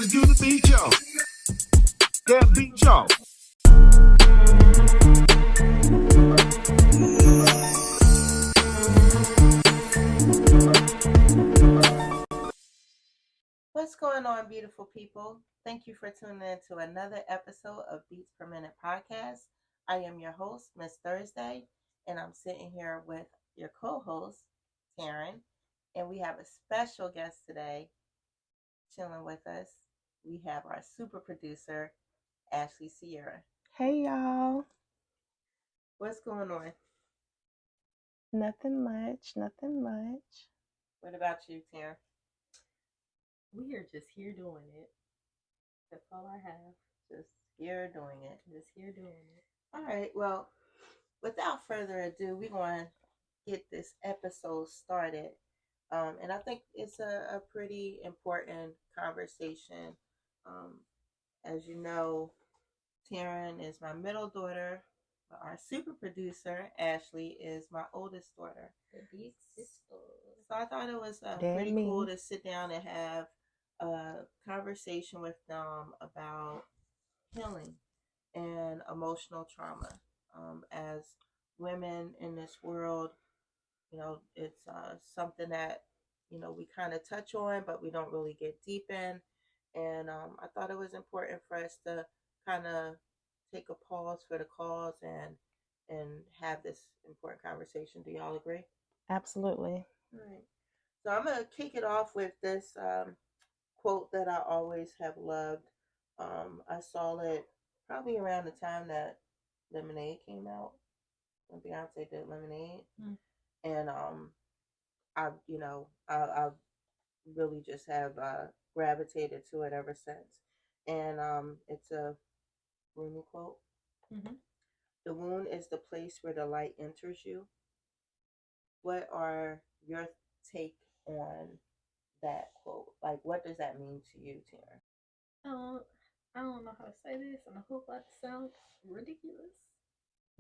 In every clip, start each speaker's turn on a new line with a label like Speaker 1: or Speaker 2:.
Speaker 1: feels good to beat y'all. Yeah, beat y'all.
Speaker 2: What's going on, beautiful people? Thank you for tuning in to another episode of Beats Per Minute Podcast. I am your host, Miss Thursday, and I'm sitting here with your co-host, Tayrn, and we have a special guest today chilling with us. We have our super producer, Ciarra.
Speaker 3: Hey y'all.
Speaker 2: What's going on?
Speaker 3: Nothing much.
Speaker 2: What about you, Tayrn?
Speaker 4: We are just here doing it. That's all I have.
Speaker 2: Just here doing it.
Speaker 4: All
Speaker 2: right, well, without further ado, we're going to get this episode started. And I think it's a pretty important conversation. As you know, Tayrn is my middle daughter. Our super producer, Ashley, is my oldest daughter.
Speaker 4: The big sister.
Speaker 2: So I thought it was pretty cool to sit down and have a conversation with them about healing and emotional trauma. As women in this world, you know, it's something that, you know, we kind of touch on, but we don't really get deep in. And I thought it was important for us to kind of take a pause for the cause and have this important conversation. Do y'all agree?
Speaker 3: Absolutely.
Speaker 2: All right. So I'm going to kick it off with this quote that I always have loved. I saw it probably around the time that Lemonade came out, when Beyonce did Lemonade. And I really just have gravitated to it ever since. And it's a Rumi quote.
Speaker 4: Mm-hmm.
Speaker 2: The wound is the place where the light enters you. What are your take on that quote? Like, what does that mean to you, Tayrn?
Speaker 4: I don't know how to say this, and I hope I sound ridiculous,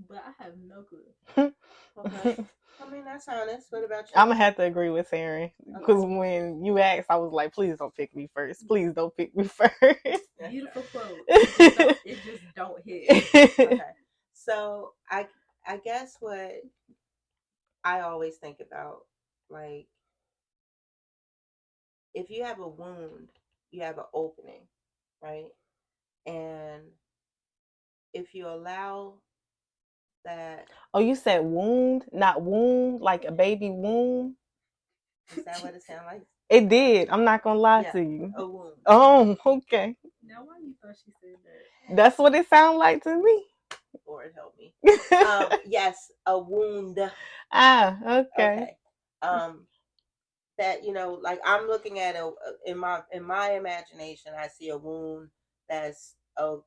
Speaker 4: but I have no clue.
Speaker 2: Okay. I mean, that's honest. What about you?
Speaker 3: I'm going to have to agree with Tayrn. Because when you asked, I was like, please don't pick me first. Please don't pick me first.
Speaker 4: Beautiful quote. It just don't hit.
Speaker 2: Okay. So, I guess what I always think about, like, if you have a wound, you have an opening, right? And if you allow that...
Speaker 3: Oh, you said wound, not wound, like a baby womb?
Speaker 2: Is that what it sounded like?
Speaker 3: It did. I'm not going to lie to you.
Speaker 2: A wound.
Speaker 3: Oh, okay.
Speaker 4: Now, why you thought she said that?
Speaker 3: That's what it sounded like to me.
Speaker 2: Lord help me. Yes, a wound.
Speaker 3: Okay.
Speaker 2: That, you know, like, I'm looking at in my imagination, I see a wound that's a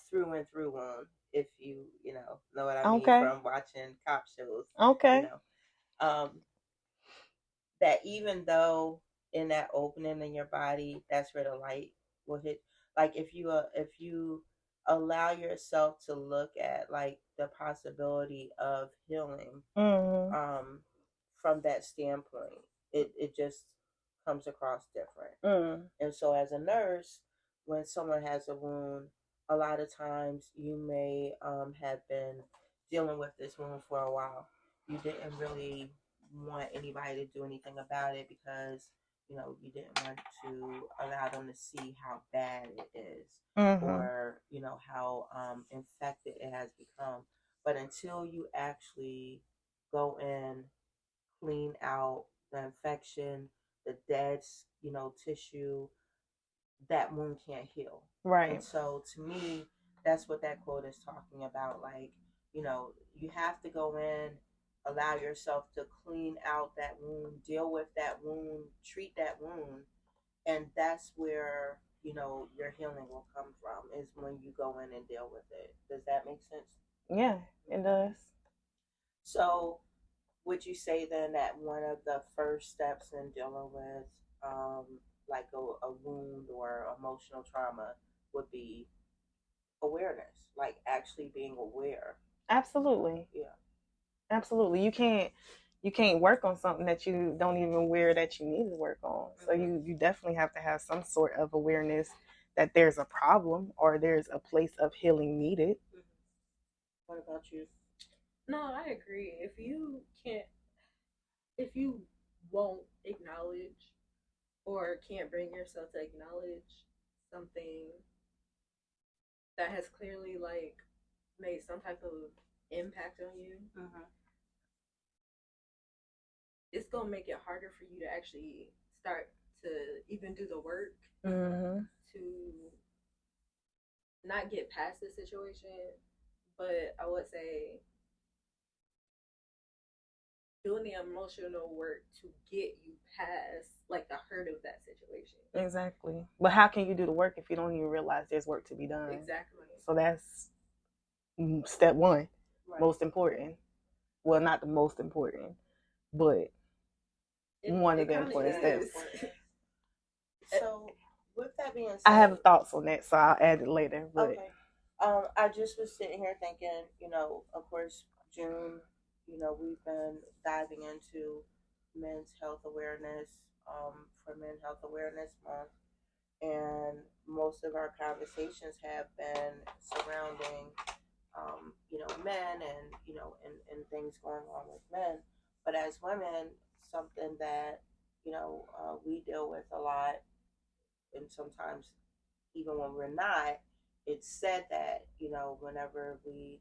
Speaker 2: through and through wound. If you know what I mean from watching cop shows.
Speaker 3: Okay.
Speaker 2: You know, that even though in that opening in your body, that's where the light will hit. Like, if you allow yourself to look at, like, the possibility of healing, from that standpoint, it just comes across different. And so as a nurse, when someone has a wound, a lot of times you may have been dealing with this wound for a while. You didn't really want anybody to do anything about it because, you know, you didn't want to allow them to see how bad it is, or, you know, how infected it has become. But until you actually go in, clean out the infection, the dead, you know, tissue, that wound can't heal.
Speaker 3: Right.
Speaker 2: And so to me, that's what that quote is talking about. Like, you know, you have to go in, allow yourself to clean out that wound, deal with that wound, treat that wound. And that's where, you know, your healing will come from, is when you go in and deal with it. Does that make sense?
Speaker 3: Yeah, it does.
Speaker 2: So would you say then that one of the first steps in dealing with like a wound or emotional trauma would be awareness, like actually being aware?
Speaker 3: Absolutely.
Speaker 2: Yeah.
Speaker 3: Absolutely. You can't work on something that you don't even aware that you need to work on. So you definitely have to have some sort of awareness that there's a problem or there's a place of healing needed.
Speaker 2: What about you?
Speaker 4: No, I agree. If you won't acknowledge or can't bring yourself to acknowledge something that has clearly like made some type of impact on you, it's gonna make it harder for you to actually start to even do the work to not get past the situation. But I would say doing the emotional work to get you past like the hurt of that situation.
Speaker 3: Exactly. But how can you do the work if you don't even realize there's work to be done?
Speaker 4: Exactly.
Speaker 3: So that's step one,
Speaker 2: Right.
Speaker 3: most important. Well, not the most important, but one of the important steps.
Speaker 2: So, with that being said,
Speaker 3: I have thoughts on that, so I'll add it later. But
Speaker 2: okay. I just was sitting here thinking, of course, June, we've been diving into men's health awareness, for Men Health Awareness Month, and most of our conversations have been surrounding, men and, and things going on with men. But as women, something that, we deal with a lot, and sometimes even when we're not, it's said that, whenever we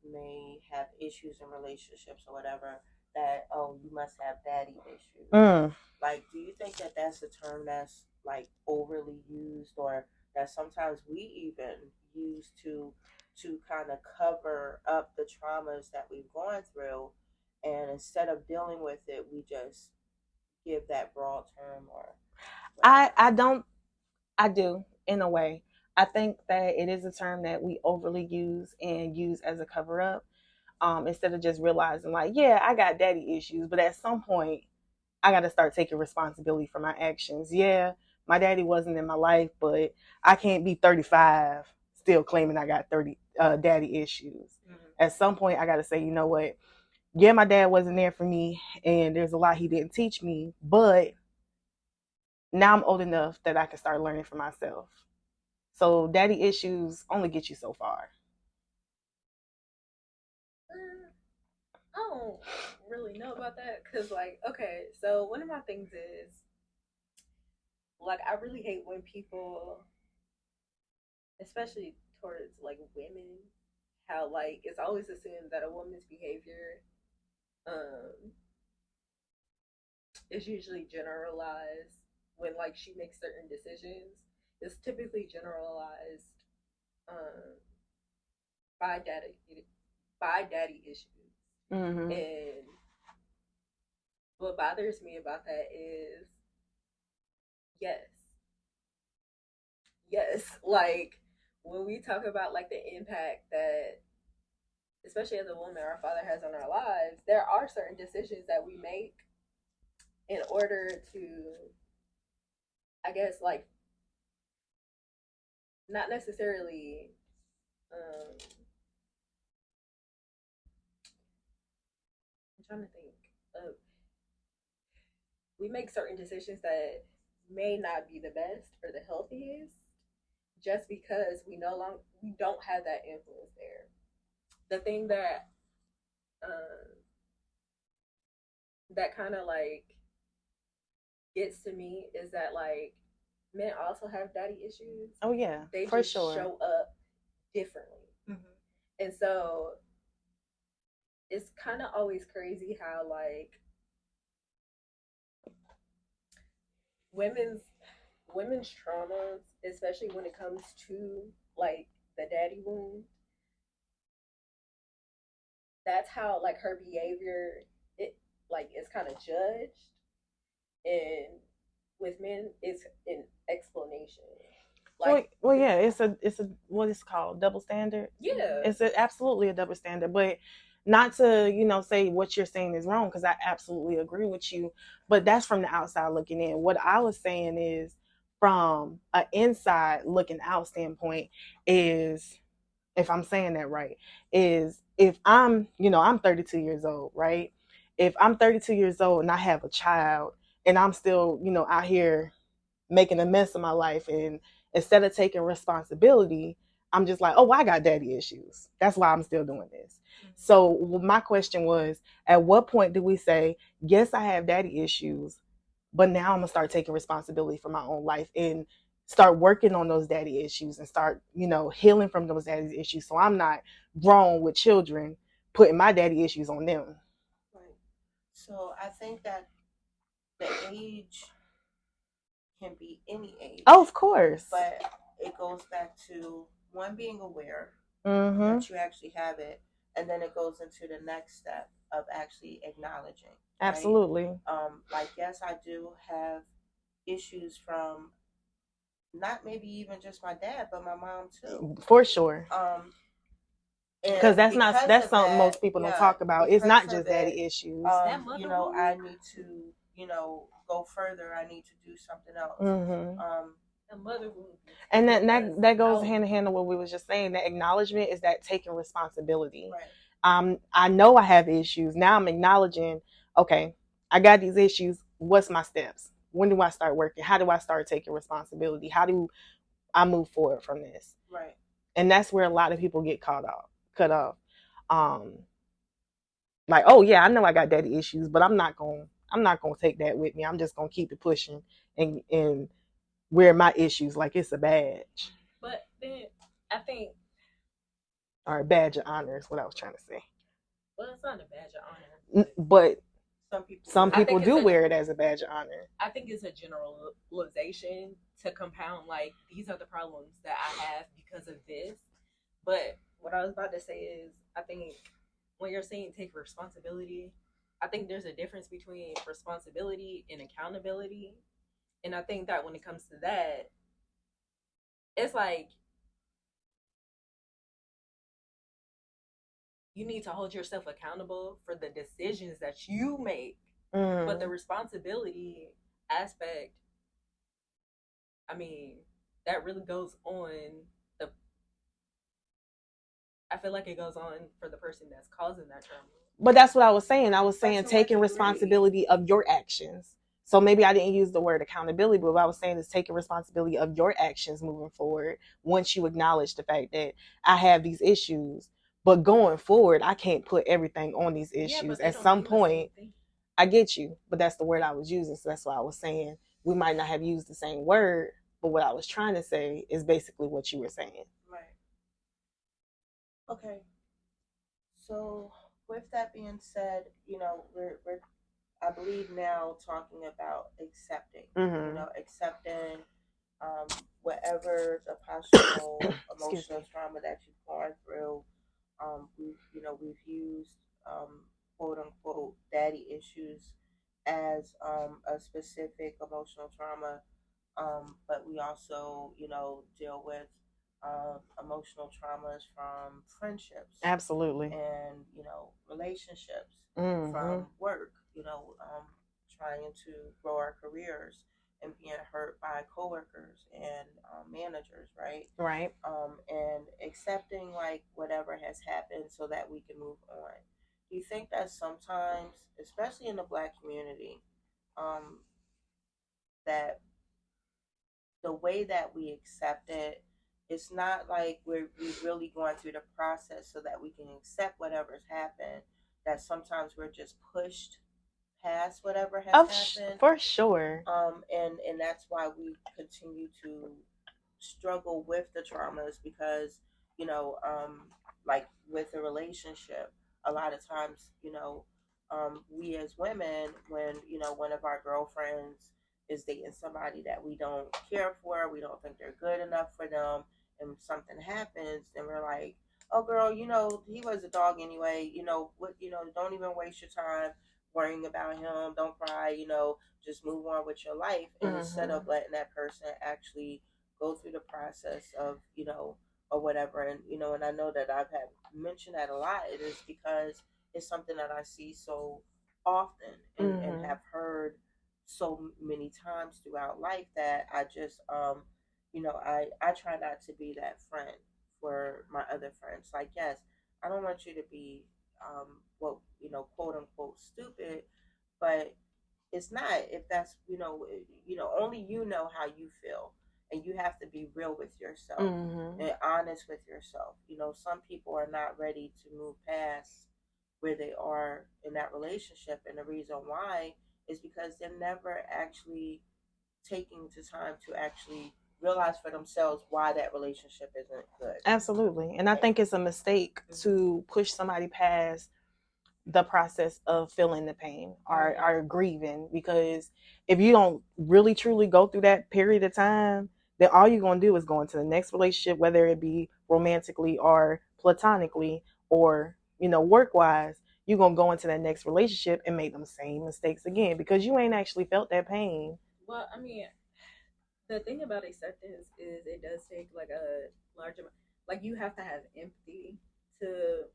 Speaker 2: may have issues in relationships or whatever, that, oh, you must have daddy issues. Like, do you think that that's a term that's like overly used, or that sometimes we even use to kind of cover up the traumas that we've gone through, and instead of dealing with it, we just give that broad term? Or
Speaker 3: I do, in a way. I think that it is a term that we overly use and use as a cover up, instead of just realizing, like, yeah, I got daddy issues, but at some point, I got to start taking responsibility for my actions. Yeah, my daddy wasn't in my life, but I can't be 35 still claiming I got daddy issues. At some point, I got to say, you know what? Yeah, my dad wasn't there for me, and there's a lot he didn't teach me, but now I'm old enough that I can start learning for myself. So daddy issues only get you so far.
Speaker 4: I don't really know about that because, like, okay, so one of my things is, like, I really hate when people, especially towards like women, how like it's always assumed that a woman's behavior is usually generalized when like she makes certain decisions. It's typically generalized um, by daddy issues. And what bothers me about that is, yes, like when we talk about like the impact that, especially as a woman, our father has on our lives, there are certain decisions that we make in order to, I guess, like, not necessarily I'm trying to think of, we make certain decisions that may not be the best or the healthiest just because we don't have that influence there. The thing that that kind of like gets to me is that like men also have daddy issues.
Speaker 3: Oh yeah,
Speaker 4: they
Speaker 3: for
Speaker 4: just
Speaker 3: sure.
Speaker 4: show up differently. And so it's kind of always crazy how like women's traumas, especially when it comes to like the daddy wound, that's how like her behavior, it like is kind of judged, and with men it's an explanation. Like,
Speaker 3: well, yeah, it's a what is called double standard.
Speaker 4: Yeah,
Speaker 3: it's absolutely a double standard, but not to say what you're saying is wrong, because I absolutely agree with you, but that's from the outside looking in. What I was saying is from an inside looking out standpoint is, if I'm saying that right, is if I'm 32 years old, right? If I'm 32 years old and I have a child and I'm still out here making a mess of my life. And instead of taking responsibility, I'm just like, oh, I got daddy issues. That's why I'm still doing this. So my question was, at what point do we say, yes, I have daddy issues, but now I'm gonna start taking responsibility for my own life and start working on those daddy issues and start, healing from those daddy issues. So I'm not grown with children putting my daddy issues on them.
Speaker 2: Right. So I think that the age can be any age.
Speaker 3: Oh, of course.
Speaker 2: But it goes back to one, being aware
Speaker 3: Mm-hmm.
Speaker 2: that you actually have it, and then it goes into the next step of actually acknowledging. Right?
Speaker 3: Absolutely.
Speaker 2: Like, yes, I do have issues from not maybe even just my dad, but my mom too.
Speaker 3: For sure. Because that's something most people don't talk about. It's not just daddy issues.
Speaker 2: I need to, go further. I need to do something else.
Speaker 3: Mm-hmm.
Speaker 2: And
Speaker 3: that goes hand in hand with what we was just saying. That acknowledgement is that taking responsibility.
Speaker 2: Right.
Speaker 3: I know I have issues. Now I'm acknowledging, okay, I got these issues. What's my steps? When do I start working? How do I start taking responsibility? How do I move forward from this?
Speaker 2: Right.
Speaker 3: And that's where a lot of people get cut off. Like, oh yeah, I know I got daddy issues, but I'm not gonna take that with me. I'm just gonna keep it pushing and wear my issues like it's a badge.
Speaker 4: But then I think,
Speaker 3: or a badge of honor is what I was trying to say.
Speaker 4: Well, it's not a badge of honor,
Speaker 3: but some
Speaker 4: I
Speaker 3: people
Speaker 4: think
Speaker 3: do wear it as a badge of honor.
Speaker 4: I think it's a generalization to compound, like, these are the problems that I have because of this. But what I was about to say is, I think when you're saying take responsibility, I think there's a difference between responsibility and accountability. And I think that when it comes to that, it's like you need to hold yourself accountable for the decisions that you make.
Speaker 3: Mm.
Speaker 4: But the responsibility aspect, I mean, that really goes on I feel like it goes on for the person that's causing that trauma.
Speaker 3: But that's what I was saying. I was saying taking responsibility of your actions. So maybe I didn't use the word accountability, but what I was saying is taking responsibility of your actions moving forward once you acknowledge the fact that I have these issues. But going forward, I can't put everything on these issues. At some point, I get you, but that's the word I was using. So that's why I was saying we might not have used the same word, but what I was trying to say is basically what you were saying.
Speaker 2: Right. Okay. So with that being said, we're I believe now talking about accepting,
Speaker 3: Mm-hmm.
Speaker 2: Accepting whatever the possible emotional trauma that you've gone through. We've used quote unquote daddy issues as a specific emotional trauma, but we also deal with emotional traumas from friendships,
Speaker 3: absolutely,
Speaker 2: and relationships,
Speaker 3: mm-hmm.
Speaker 2: from work, trying to grow our careers and being hurt by coworkers and managers, right? And accepting like whatever has happened so that we can move on. Do you think that sometimes, especially in the Black community, that the way that we accept it, it's not like we're really going through the process so that we can accept whatever's happened, that sometimes we're just pushed past whatever has happened.
Speaker 3: For sure.
Speaker 2: And that's why we continue to struggle with the traumas, because like with a relationship, a lot of times we as women, when one of our girlfriends is dating somebody that we don't care for, we don't think they're good enough for them, and something happens, then we're like, oh girl, he was a dog anyway, don't even waste your time worrying about him, don't cry, just move on with your life. And
Speaker 3: mm-hmm.
Speaker 2: instead of letting that person actually go through the process of or whatever. And and I know that I've had mentioned that a lot. It is because it's something that I see so often and,
Speaker 3: mm-hmm.
Speaker 2: and have heard so many times throughout life, that I just I try not to be that friend for my other friends. Like, yes, I don't want you to be quote unquote stupid, but it's not. If that's, only you know how you feel, and you have to be real with yourself and honest with yourself. Some people are not ready to move past where they are in that relationship, and the reason why is because they're never actually taking the time to actually realize for themselves why that relationship isn't good.
Speaker 3: Absolutely. And I think it's a mistake to push somebody past the process of feeling the pain or grieving, because if you don't really truly go through that period of time, then all you're going to do is go into the next relationship, whether it be romantically or platonically or work wise. You're going to go into that next relationship and make them same mistakes again because you ain't actually felt that pain.
Speaker 4: Well, I mean, the thing about acceptance is it does take like a large amount, like you have to have empathy to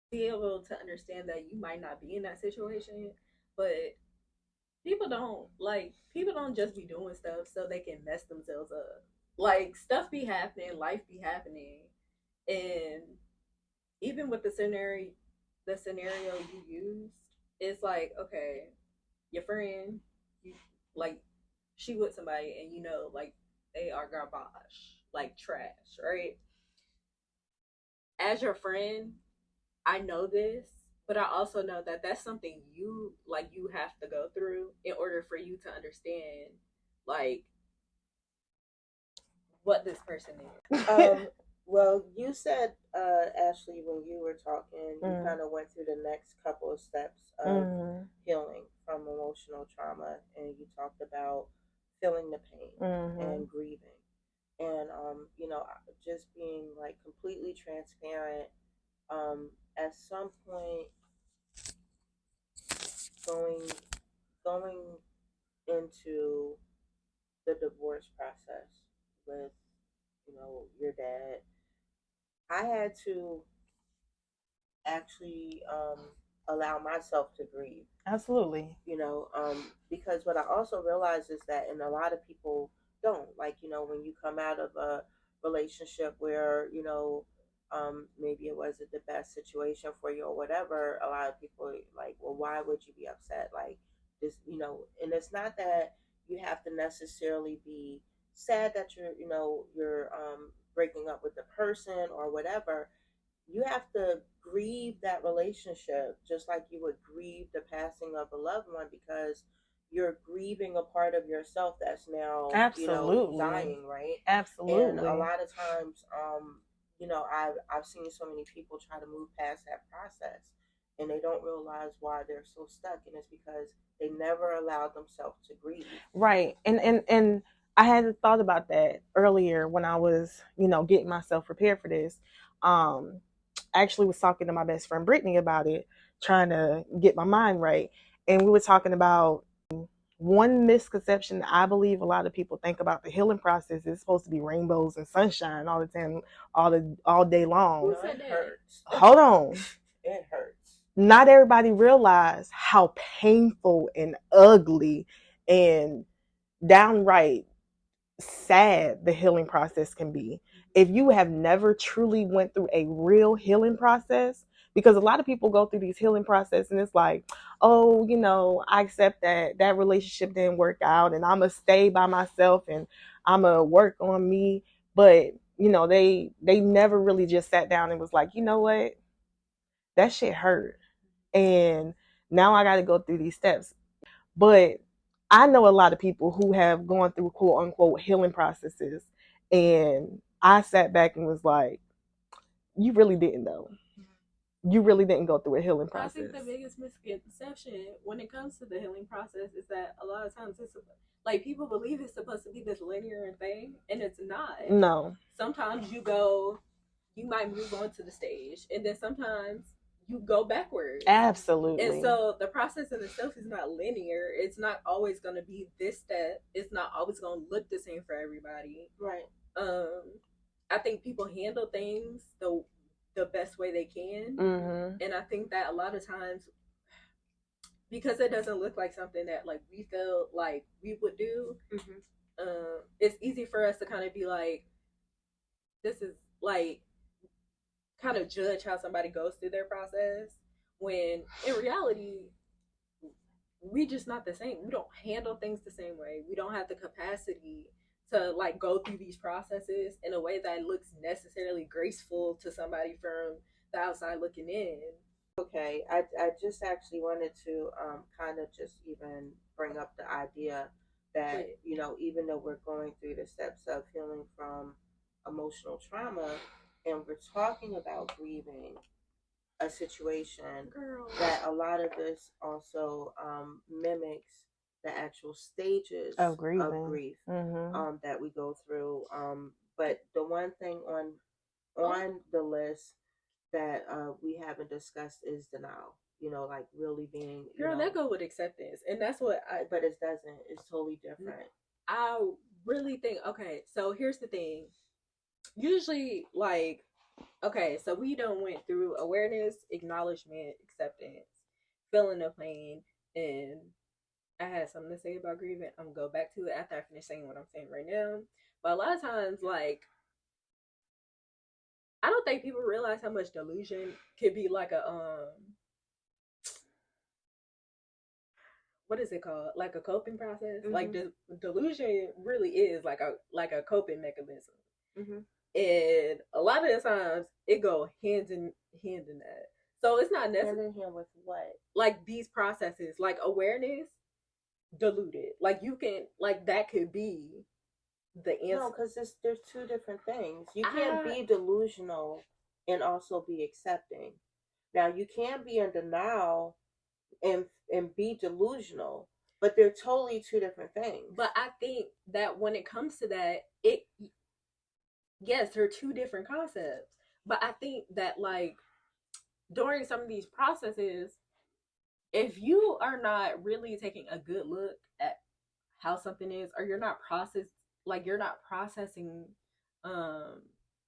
Speaker 4: be able to understand that you might not be in that situation, but people don't just be doing stuff so they can mess themselves up. Like stuff be happening, life be happening, and even with the scenario you used, it's like, okay, your friend, you like she with somebody and like they are garbage, like trash, right? As your friend, I know this, but I also know that that's something you have to go through in order for you to understand like what this person is.
Speaker 2: Well, you said, Ashley, when you were talking, you kind of went through the next couple of steps of healing from emotional trauma, and you talked about feeling the pain and grieving, and just being like completely transparent. At some point, going into the divorce process with your dad, I had to actually allow myself to grieve.
Speaker 3: Absolutely.
Speaker 2: Because what I also realized is that, and a lot of people don't, like, when you come out of a relationship where, maybe it wasn't the best situation for you or whatever, a lot of people are like, well, why would you be upset? Like this, and it's not that you have to necessarily be sad that you're breaking up with the person or whatever. You have to grieve that relationship just like you would grieve the passing of a loved one, because you're grieving a part of yourself that's now
Speaker 3: absolutely
Speaker 2: dying, right?
Speaker 3: Absolutely.
Speaker 2: And a lot of times, I've seen so many people try to move past that process, and they don't realize why they're so stuck, and it's because they never allowed themselves to grieve.
Speaker 3: Right. And I hadn't thought about that earlier when I was, getting myself prepared for this. I actually was talking to my best friend Brittany about it, trying to get my mind right. And we were talking about one misconception that I believe a lot of people think about the healing process is supposed to be rainbows and sunshine all the time, all day long.
Speaker 2: No, it hurts.
Speaker 3: Hold on.
Speaker 2: It hurts.
Speaker 3: Not everybody realize how painful and ugly and downright sad the healing process can be. If you have never truly went through a real healing process, because a lot of people go through these healing process and it's like, oh, I accept that relationship didn't work out and I'm gonna stay by myself and I'm gonna work on me. But they never really just sat down and was like, you know what, that shit hurt, and now I got to go through these steps. But I know a lot of people who have gone through quote unquote healing processes, and I sat back and was like, you really didn't though. You really didn't go through a healing process.
Speaker 4: I think the biggest misconception when it comes to the healing process is that a lot of times it's like people believe it's supposed to be this linear thing, and it's not.
Speaker 3: No.
Speaker 4: Sometimes you might move on to the stage, and then sometimes you go backwards.
Speaker 3: Absolutely.
Speaker 4: And so the process in itself is not linear. It's not always going to be this step. It's not always going to look the same for everybody.
Speaker 2: Right.
Speaker 4: I think people handle things the best way they can.
Speaker 3: Mm-hmm.
Speaker 4: And I think that a lot of times, because it doesn't look like something that like we feel like we would do, it's easy for us to kind of be like, this is like, kind of judge how somebody goes through their process, when in reality we just not the same. We don't handle things the same way. We don't have the capacity to like go through these processes in a way that looks necessarily graceful to somebody from the outside looking in.
Speaker 2: Okay, I just actually wanted to kind of just even bring up the idea that, you know, even though we're going through the steps of healing from emotional trauma and we're talking about grieving a situation,
Speaker 4: Girl.
Speaker 2: that a lot of this also mimics the actual stages
Speaker 3: Of grieving.
Speaker 2: grief
Speaker 3: Mm-hmm.
Speaker 2: that we go through. But the one thing on the list that we haven't discussed is denial. You know, like really being, you
Speaker 4: Girl,
Speaker 2: know,
Speaker 4: that go with acceptance. And that's what
Speaker 2: but it doesn't. It's totally different.
Speaker 4: I really think, okay, so here's the thing. Usually, like, okay, so we done went through awareness, acknowledgement, acceptance, feeling the pain, and I had something to say about grieving. I'm gonna go back to it after I finish saying what I'm saying right now. But a lot of times, like, I don't think people realize how much delusion could be like a what is it called? Like a coping process.
Speaker 2: Mm-hmm.
Speaker 4: Like delusion really is like a coping mechanism.
Speaker 2: Mm-hmm.
Speaker 4: And a lot of the times it go hand in that. So it's not necessarily
Speaker 2: hand in hand with what?
Speaker 4: Like these processes, like awareness, diluted. Like you can, like that could be the answer.
Speaker 2: No, because there's two different things. You can't be delusional and also be accepting. Now you can be in denial and be delusional, but they're totally two different things.
Speaker 4: But I think that when it comes to that, yes, they're two different concepts. But I think that like during some of these processes, if you are not really taking a good look at how something is, or you're not processing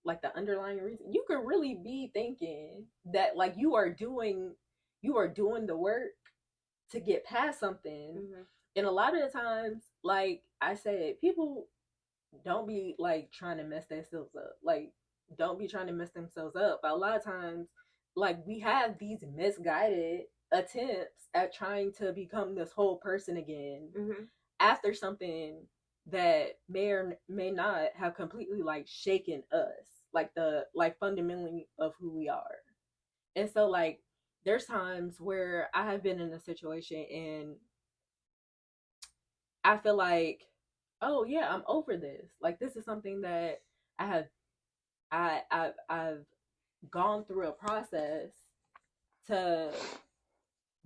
Speaker 4: like the underlying reason, you could really be thinking that like you are doing the work to get past something.
Speaker 2: Mm-hmm.
Speaker 4: And a lot of the times, like I said, people don't be like trying to mess themselves up. Like don't be trying to mess themselves up. But a lot of times, like we have these misguided attempts at trying to become this whole person again
Speaker 2: Mm-hmm.
Speaker 4: after something that may or may not have completely like shaken us, like the like fundamentally of who we are. And so like there's times where I have been in a situation and I feel like, oh yeah, I'm over this. Like this is something that I have I've gone through a process to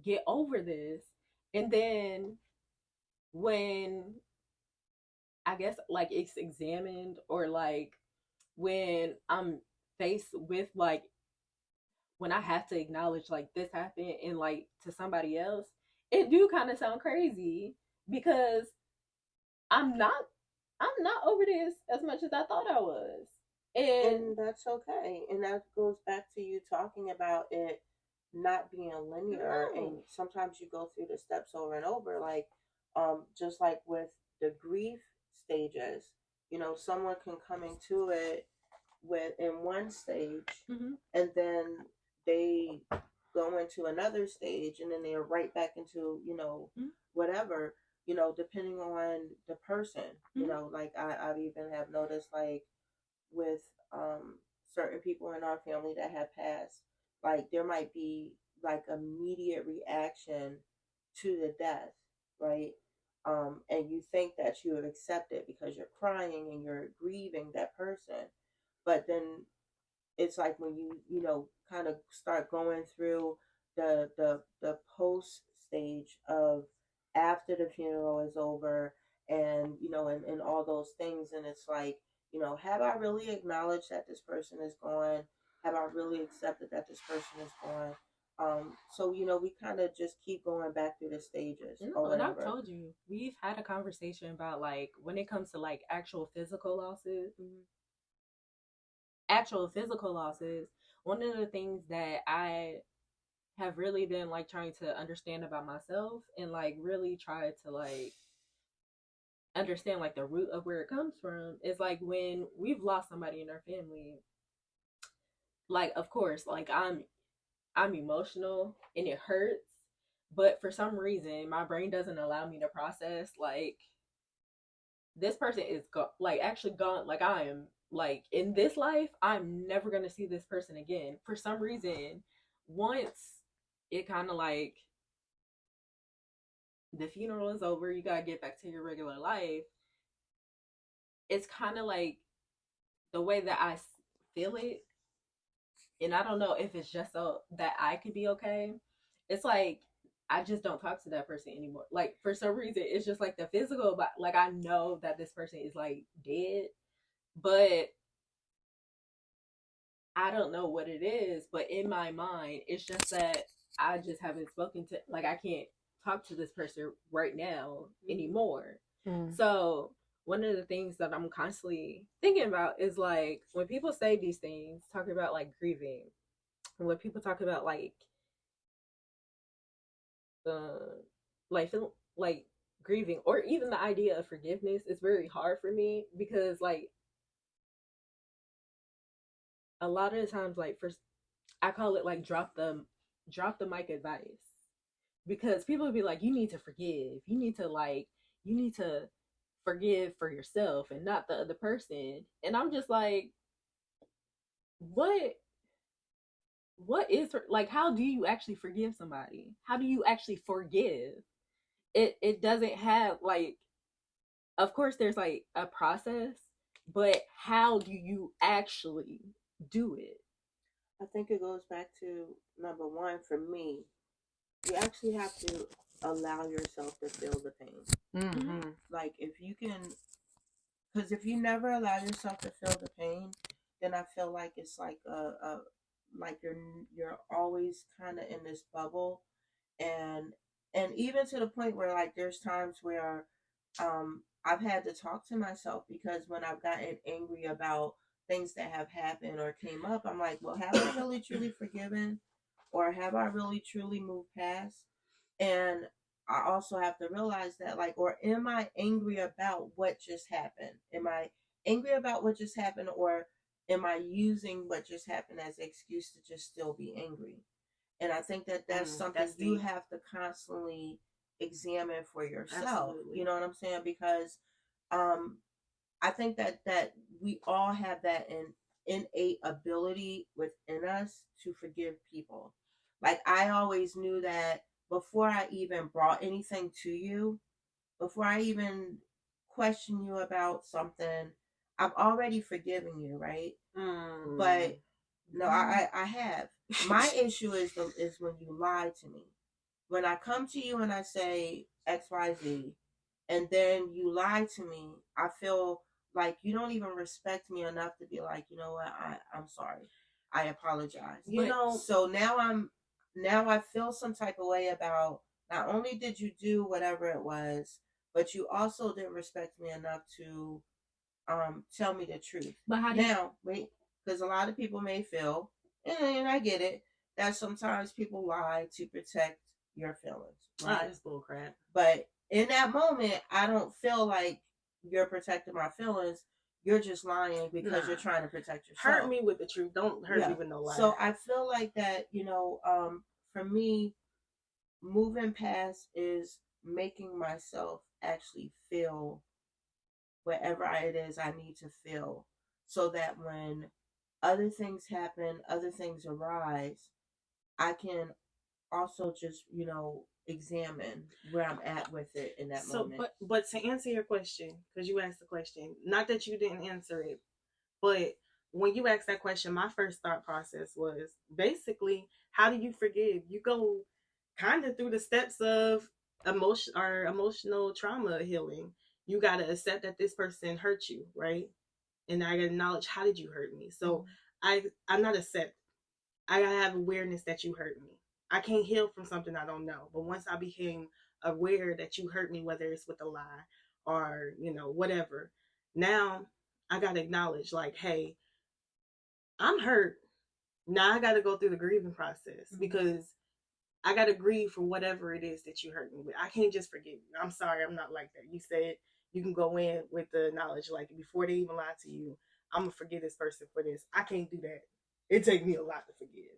Speaker 4: get over this. And then when I guess like it's examined, or like when I'm faced with like when I have to acknowledge like this happened and like to somebody else, it do kind of sound crazy because I'm not over this as much as I thought I was.
Speaker 2: And that's okay. And that goes back to you talking about it not being linear.
Speaker 4: No.
Speaker 2: And sometimes you go through the steps over and over, like just like with the grief stages, you know, someone can come into it with in one stage
Speaker 4: Mm-hmm.
Speaker 2: and then they go into another stage and then they're right back into, you know,
Speaker 4: Mm-hmm.
Speaker 2: whatever, you know, depending on the person.
Speaker 4: Mm-hmm.
Speaker 2: You know, like I've even have noticed like with certain people in our family that have passed, like there might be like immediate reaction to the death, right? And you think that you have accepted because you're crying and you're grieving that person, but then it's like when you know kind of start going through the post stage of after the funeral is over, and you know and all those things, and it's like, you know, have I really acknowledged that this person is gone? Have I really accepted that this person is gone? So you know, we kind of just keep going back through the stages or
Speaker 4: And I've
Speaker 2: whatever.
Speaker 4: told you, we've had a conversation about like when it comes to like actual physical losses, one of the things that I have really been like trying to understand about myself and like really try to like understand like the root of where it comes from is like when we've lost somebody in our family, like of course like I'm emotional and it hurts, but for some reason my brain doesn't allow me to process like this person is actually gone. Like I am like in this life, I'm never gonna see this person again. For some reason, once it kind of like the funeral is over, you gotta get back to your regular life. It's kind of like the way that I feel it, and I don't know if it's just so that I could be okay. It's like I just don't talk to that person anymore. Like for some reason, it's just like the physical, but like I know that this person is like dead, but I don't know what it is. But in my mind, it's just that I just haven't spoken to, like I can't talk to this person right now anymore. So one of the things that I'm constantly thinking about is like when people say these things, talking about like grieving, and when people talk about feel like grieving, or even the idea of forgiveness, is very hard for me because like a lot of the times, like I call it like drop the mic advice, because people would be like, you need to forgive, you need to forgive for yourself and not the other person. And I'm just like, what is like, how do you actually forgive somebody? How do you actually forgive? It doesn't have like, of course there's like a process, but how do you actually do it?
Speaker 2: I think it goes back to number one for me. You actually have to allow yourself to feel the pain. Like if you can, because if you never allow yourself to feel the pain, then I feel like it's like like you're always kind of in this bubble, and even to the point where like there's times where I've had to talk to myself, because when I've gotten angry about things that have happened or came up, I'm like, well, have I really truly forgiven, or have I really truly moved past? And I also have to realize that, like, or am I angry about what just happened? Am I angry about what just happened, or am I using what just happened as an excuse to just still be angry? And I think that that's something you have to constantly examine for yourself. Absolutely. You know what I'm saying? Because I think that we all have that innate ability within us to forgive people. Like I always knew that before I even brought anything to you, before I even question you about something, I've already forgiven you, right? But no, I have. My issue is when you lie to me. When I come to you and I say XYZ, and then you lie to me, I feel like you don't even respect me enough to be like, you know what, I'm sorry, I apologize. You know, so now I feel some type of way about, not only did you do whatever it was, but you also didn't respect me enough to tell me the truth. But how do now wait, because a lot of people may feel, and I get it, that sometimes people lie to protect your feelings. Right?
Speaker 3: That's bullcrap.
Speaker 2: But in that moment, I don't feel like you're protecting my feelings. You're just lying because you're trying to protect yourself.
Speaker 3: Hurt me with the truth. Don't hurt me with no lie.
Speaker 2: So I feel like that, you know, for me, moving past is making myself actually feel whatever it is I need to feel, so that when other things happen, other things arise, I can also just, you know, examine where I'm at with it in that moment.
Speaker 3: But to answer your question, because you asked the question, not that you didn't answer it, but when you asked that question, my first thought process was basically, how do you forgive? You go kind of through the steps of emotional trauma healing. You got to accept that this person hurt you, right? And I got to acknowledge, how did you hurt me? So I'm not accept. I got to have awareness that you hurt me. I can't heal from something I don't know. But once I became aware that you hurt me, whether it's with a lie or, you know, whatever, now I got to acknowledge, like, hey, I'm hurt. Now I got to go through the grieving process, because I got to grieve for whatever it is that you hurt me with. I can't just forgive you. I'm sorry, I'm not like that. You said you can go in with the knowledge, like, before they even lie to you, I'm going to forgive this person for this. I can't do that. It takes me a lot to forgive.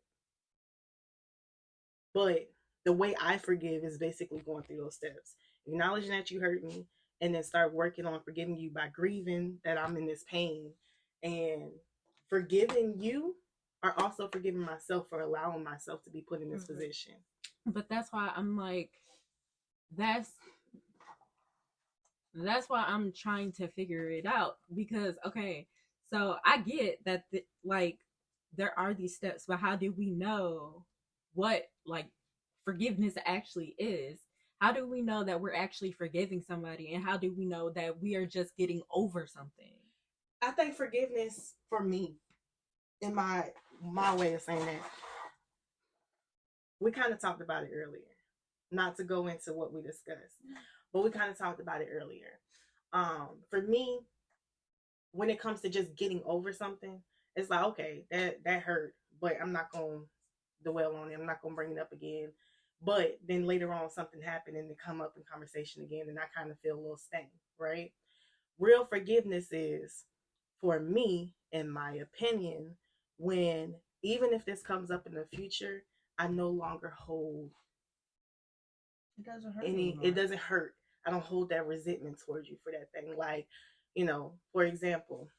Speaker 3: But the way I forgive is basically going through those steps, acknowledging that you hurt me, and then start working on forgiving you by grieving that I'm in this pain, and forgiving you are also forgiving myself for allowing myself to be put in this position.
Speaker 5: But that's why I'm like, that's why I'm trying to figure it out, because okay, so I get that like there are these steps, but how do we know what like forgiveness actually is? How do we know that we're actually forgiving somebody, and how do we know that we are just getting over something?
Speaker 3: I think forgiveness, for me, in my way of saying that, we kind of talked about it earlier. Not to go into what we discussed, but we kind of talked about it earlier. For me, when it comes to just getting over something, it's like, okay, that hurt, but I'm not going to dwell on it. I'm not going to bring it up again. But then later on, something happened and it come up in conversation again, and I kind of feel a little sting, right? Real forgiveness is, for me, in my opinion, when, even if this comes up in the future, I no longer hold
Speaker 2: It doesn't hurt
Speaker 3: it doesn't hurt. I don't hold that resentment towards you for that thing. Like, you know, for example,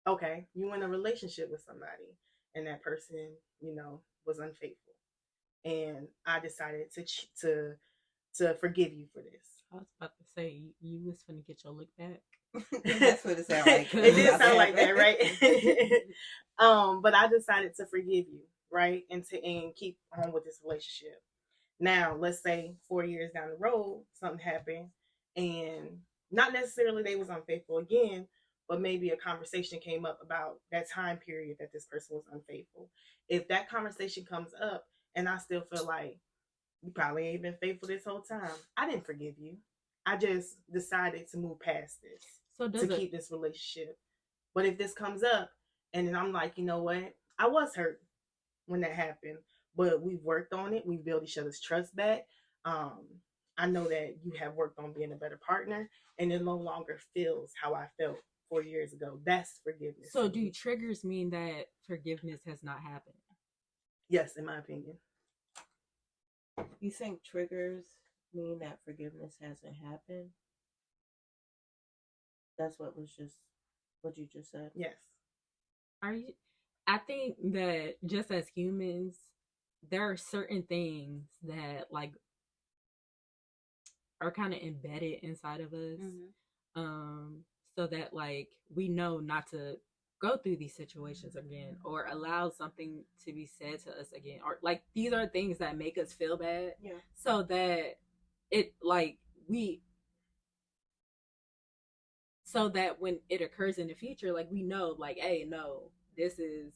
Speaker 3: okay, you in a relationship with somebody and that person, you know, was unfaithful, and I decided to forgive you for this.
Speaker 5: I was about to say, you was finna get your lick back.
Speaker 2: That's what it sounded like.
Speaker 3: It did sound like that, right? But I decided to forgive you, right? And keep on with this relationship. Now, let's say 4 years down the road, something happened, and not necessarily they was unfaithful again, but maybe a conversation came up about that time period that this person was unfaithful. If that conversation comes up and I still feel like you probably ain't been faithful this whole time, I didn't forgive you. I just decided to move past this, keep this relationship. But if this comes up and then I'm like, you know what? I was hurt when that happened, but we've worked on it. We've built each other's trust back. I know that you have worked on being a better partner, and it no longer feels how I felt 4 years ago. That's forgiveness.
Speaker 5: So do triggers mean that forgiveness has not happened?
Speaker 3: Yes, in my opinion.
Speaker 2: You think triggers mean that forgiveness hasn't happened? That's what you just said.
Speaker 3: Yes.
Speaker 5: I think that just as humans, there are certain things that like are kind of embedded inside of us. So that like we know not to go through these situations again, or allow something to be said to us again, or like these are things that make us feel bad.
Speaker 2: Yeah.
Speaker 5: So that it like so that when it occurs in the future, like we know, like, hey, no, this is.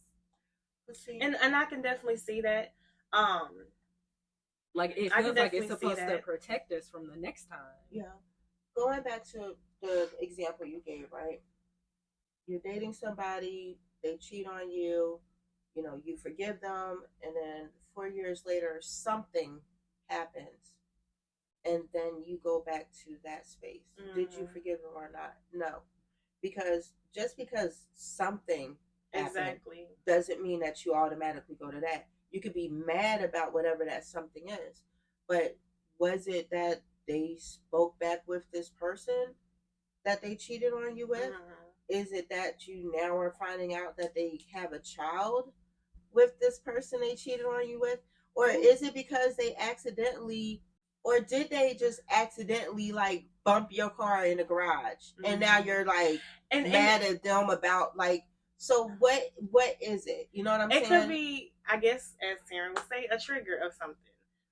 Speaker 3: And I can definitely see that.
Speaker 5: Like it feels like it's supposed to protect us from the next time.
Speaker 2: Yeah. Going back to the example you gave, right? You're dating somebody, they cheat on you, you know, you forgive them, and then 4 years later something happens, and then you go back to that space. Did you forgive them or not? No. Because just because something happened doesn't mean that you automatically go to that. You could be mad about whatever that something is, but was it that they spoke back with this person that they cheated on you with? Is it that you now are finding out that they have a child with this person they cheated on you with? Or is it because they accidentally, or did they just accidentally like bump your car in the garage and now you're like mad at them about like, so what is it? You know what I'm saying?
Speaker 3: It could be, I guess, as Tayrn would say, a trigger of something.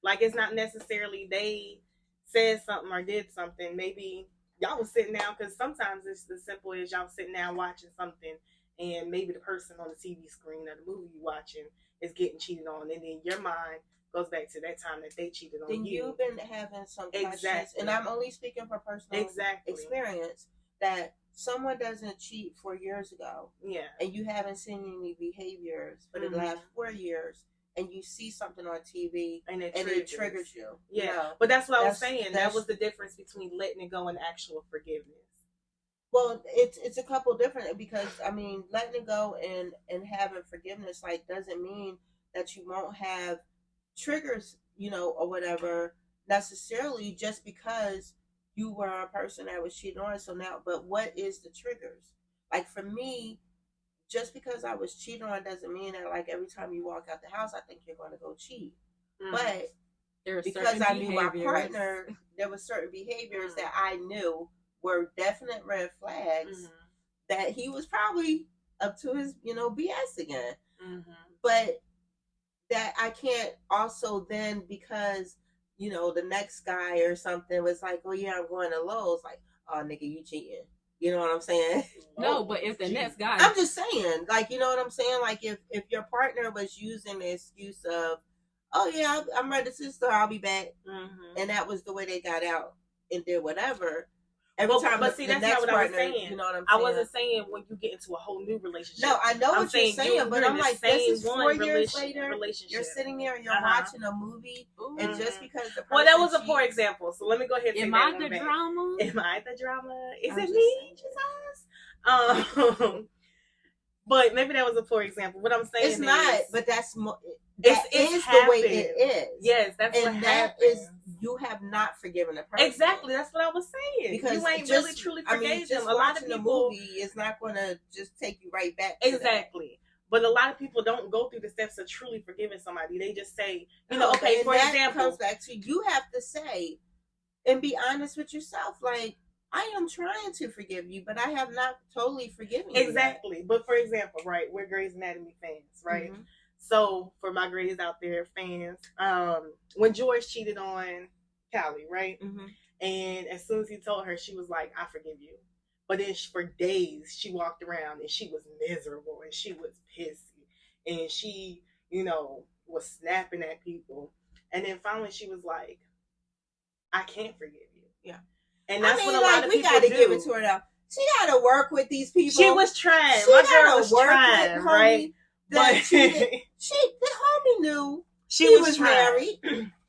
Speaker 3: Like it's not necessarily they said something or did something. Maybe y'all was sitting down, because sometimes it's as simple as y'all sitting down watching something, and maybe the person on the TV screen or the movie you watching is getting cheated on, and then your mind goes back to that time that they cheated on you.
Speaker 2: Then you've been having some questions, and I'm only speaking for personal experience, that someone doesn't cheat 4 years ago, and you haven't seen any behaviors for the last 4 years, and you see something on TV and it triggers you.
Speaker 3: Yeah, you know? But that's what I was saying. That was the difference between letting it go and actual forgiveness.
Speaker 2: Well, it's a couple different, because I mean, letting it go and having forgiveness like doesn't mean that you won't have triggers, or whatever, necessarily, just because you were a person that was cheated on. So now, but what is the triggers? Like for me, just because I was cheated on doesn't mean that like every time you walk out the house, I think you're going to go cheat. But because I knew my partner, there was certain behaviors that I knew were definite red flags that he was probably up to his, BS again. But that I can't also then, because, the next guy or something was like, oh yeah, I'm going to Lowe's, like, oh nigga, you cheating. You know what I'm saying?
Speaker 5: No, but if the next guy,
Speaker 2: I'm just saying, like, you know what I'm saying? Like if your partner was using the excuse of, oh yeah, I'm ready to the store, I'll be back. And that was the way they got out and did whatever. Every time,
Speaker 3: but see, that's not what I was saying.
Speaker 2: You know what I'm saying?
Speaker 3: I wasn't saying when you get into a whole new relationship.
Speaker 2: No, I know what you're saying, but I'm like, this is 4 years later.
Speaker 3: Relationship.
Speaker 2: You're sitting there and you're watching a movie, and just because the person
Speaker 3: well, that was a poor example. So let me go ahead and
Speaker 5: am I the drama?
Speaker 3: Am I the drama? Is it me, Jesus? But maybe that was a poor example. What I'm saying
Speaker 2: it's not, but that's that is the way it is.
Speaker 3: Yes, that's
Speaker 2: and
Speaker 3: what
Speaker 2: that
Speaker 3: happens.
Speaker 2: is, you have not forgiven the person.
Speaker 3: Exactly, that's what I was saying. Because you ain't
Speaker 2: just,
Speaker 3: really truly forgave
Speaker 2: them.
Speaker 3: A lot of people,
Speaker 2: the movie is not going to just take you right back.
Speaker 3: Exactly. But a lot of people don't go through the steps of truly forgiving somebody. They just say, okay, for example,
Speaker 2: comes back to, you have to say and be honest with yourself. Like, I am trying to forgive you, but I have not totally forgiven you.
Speaker 3: Exactly. But for example, right, we're Grey's Anatomy fans, right? So for my Greys out there, fans, when George cheated on Callie, right? And as soon as he told her, she was like, I forgive you. But then for days, she walked around and she was miserable and she was pissy. And she, was snapping at people. And then finally she was like, I can't forgive you. Yeah. And that's what a lot of people do. We got to give it to her now. She got to work with these people. She was trying. My girl was trying, right?
Speaker 2: But the homie knew
Speaker 3: she was married.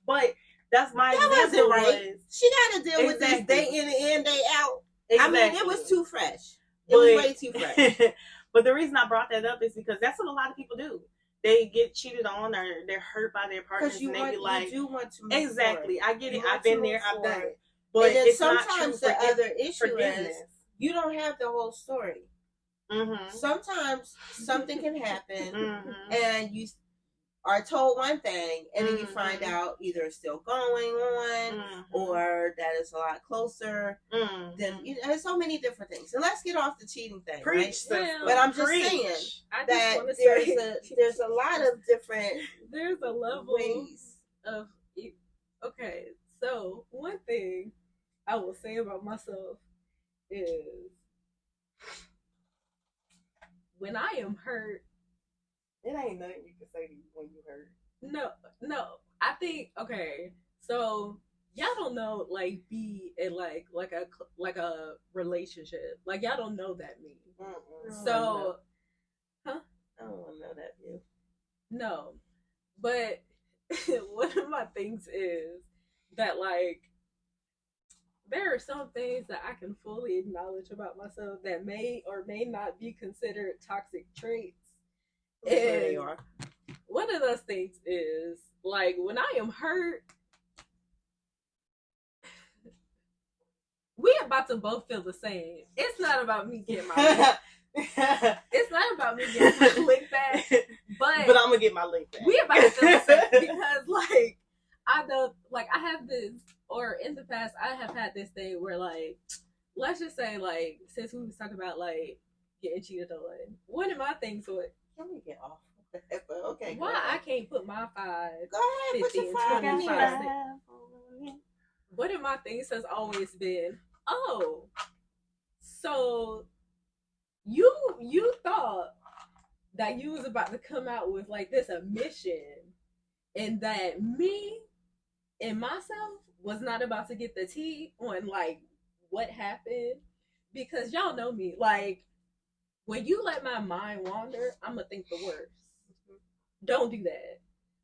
Speaker 3: But that's my
Speaker 2: example. Wasn't right. She got to deal with this day in and day out. Exactly. I mean, it was too fresh. It was way too fresh.
Speaker 3: But the reason I brought that up is because that's what a lot of people do. They get cheated on, or they're hurt by their partners, and they be like,
Speaker 2: you want to
Speaker 3: exactly.
Speaker 2: Forward.
Speaker 3: I get it. I've been there. I've done it.
Speaker 2: But it's sometimes the other issue is you don't have the whole story. Sometimes something can happen, and you are told one thing, and then you find out either it's still going on, or that it's a lot closer. Then there's so many different things. And let's get off the cheating thing, right? But I'm just saying that there's a lot of different.
Speaker 5: There's a level ways of. Okay, so one thing I will say about myself is when I am hurt,
Speaker 3: it ain't nothing you can say to you when you hurt.
Speaker 5: No. I think, okay, so y'all don't know, like, be in like a relationship. Like, y'all don't know that me. So,
Speaker 2: I don't want to know that view.
Speaker 5: No, but one of my things is that, like, there are some things that I can fully acknowledge about myself that may or may not be considered toxic traits. And
Speaker 2: they are.
Speaker 5: One of those things is, like, when I am hurt, we about to both feel the same. It's not about me getting my it's not about me getting my lick back, but
Speaker 3: I'm gonna get my lick back.
Speaker 5: We about to feel the same because, like, I know, like, I have this, or in the past, I have had this thing where, like, let's just say, like, since we was talking about, like, getting cheated on, one of my things was,
Speaker 2: can we get off? Okay.
Speaker 5: Why I can't put my 5,
Speaker 2: go ahead, 50, put your 5
Speaker 5: and 25 One of my things has always been, oh, so you thought that you was about to come out with, like, this admission, and that me and myself was not about to get the tea on, like, what happened, because y'all know me, like, when you let my mind wander, I'm gonna think the worst. Don't do that.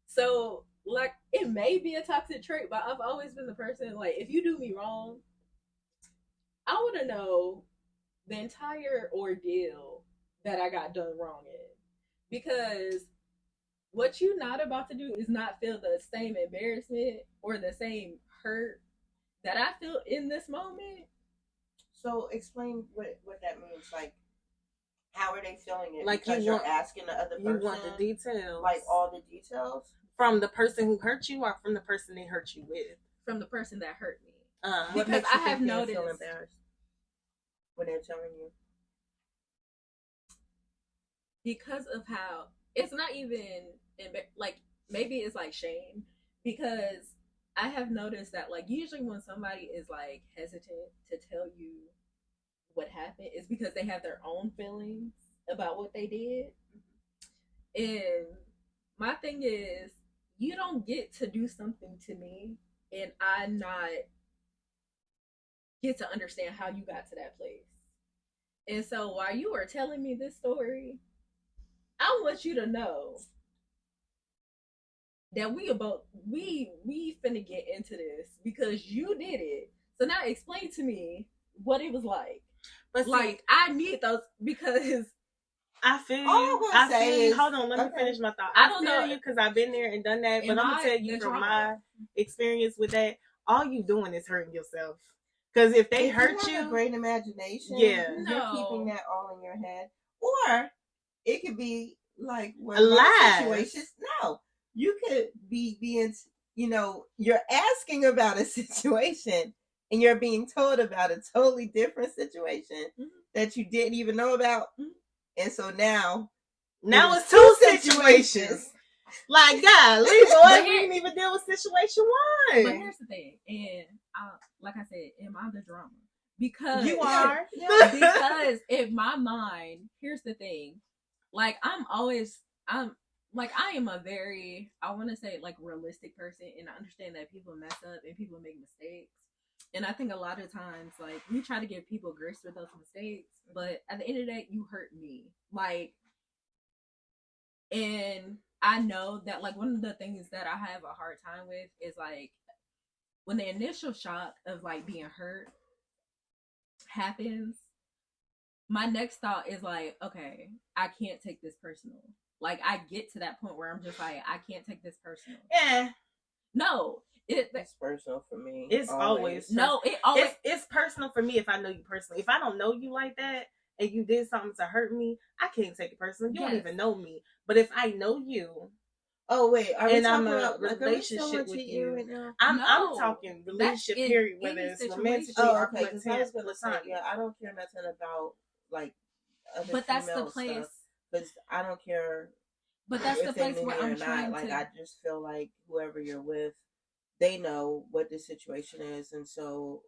Speaker 5: So, like, it may be a toxic trait, but I've always been the person, like, if you do me wrong, I want to know the entire ordeal that I got done wrong in. Because what you're not about to do is not feel the same embarrassment or the same hurt that I feel in this moment.
Speaker 2: So explain what that means. Like, how are they feeling it?
Speaker 3: Like,
Speaker 2: because you're asking the other person.
Speaker 3: You want the details.
Speaker 2: Like all the details?
Speaker 3: From the person who hurt you or from the person they hurt you with?
Speaker 5: From the person that hurt me.
Speaker 2: What
Speaker 5: because
Speaker 2: makes you
Speaker 5: I have
Speaker 2: think they
Speaker 5: noticed
Speaker 2: feel embarrassed when they're telling you?
Speaker 5: Because of how it's not even like, maybe it's like shame, because I have noticed that like usually when somebody is like hesitant to tell you what happened, is because they have their own feelings about what they did. And my thing is, you don't get to do something to me and I not get to understand how you got to that place. And so while you are telling me this story, I want you to know that we finna get into this because you did it. So now explain to me what it was like. But like, I need those because
Speaker 3: I feel you. Hold on, let me finish my thought. I don't know you because I've been there and done that, but I'm gonna tell you from my experience with that, all you doing is hurting yourself. Because if they hurt you,
Speaker 2: have a great imagination.
Speaker 3: Yeah,
Speaker 2: you're keeping that all in your head, or it could be like situations. No, you could be being, you're asking about a situation and you're being told about a totally different situation that you didn't even know about. And so now
Speaker 3: it's two situations. Like, golly, boy, we didn't even deal with situation one.
Speaker 5: But here's the thing, and like I said, am I the drama? Because
Speaker 3: you are.
Speaker 5: Because in my mind, here's the thing, like I am a very, I want to say, like, realistic person, and I understand that people mess up and people make mistakes. And I think a lot of times, like, we try to give people grace for those mistakes, but at the end of the day, you hurt me. Like, and I know that, like, one of the things that I have a hard time with is, like, when the initial shock of, like, being hurt happens, my next thought is, like, okay, I can't take this personal. Like, I get to that point where I'm just like, I can't take this personal.
Speaker 3: Yeah.
Speaker 5: No.
Speaker 2: It's personal for me.
Speaker 3: It's always
Speaker 5: no.
Speaker 3: It's personal for me if I know you personally. If I don't know you like that and you did something to hurt me, I can't take it personally. You don't even know me. But if I know you,
Speaker 2: wait,
Speaker 3: and I'm a relationship with you,
Speaker 2: right now?
Speaker 3: I'm talking relationship period, whether it's romantic or platonic.
Speaker 2: Yeah, I don't care nothing about like other
Speaker 5: but that's the place.
Speaker 2: Because I don't care.
Speaker 5: But that's the place where I'm trying
Speaker 2: to. Like, I just feel like whoever you're with, they know what the situation is, and so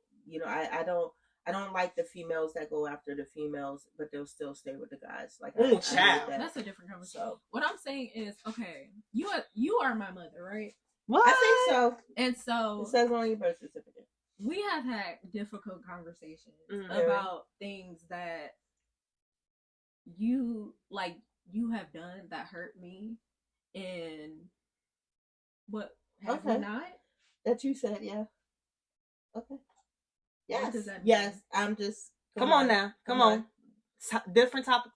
Speaker 2: I don't like the females that go after the females, but they'll still stay with the guys. Like,
Speaker 5: that's a different conversation. So, what I'm saying is, okay, you are my mother, right?
Speaker 3: What?
Speaker 2: I think so.
Speaker 5: And so
Speaker 2: it says on your birth certificate.
Speaker 5: We have had difficult conversations about things that you have done that hurt me, and what have you not?
Speaker 2: That you said, yeah. Okay. Yes.
Speaker 5: Yes.
Speaker 2: I'm just.
Speaker 3: Come on. Different topic.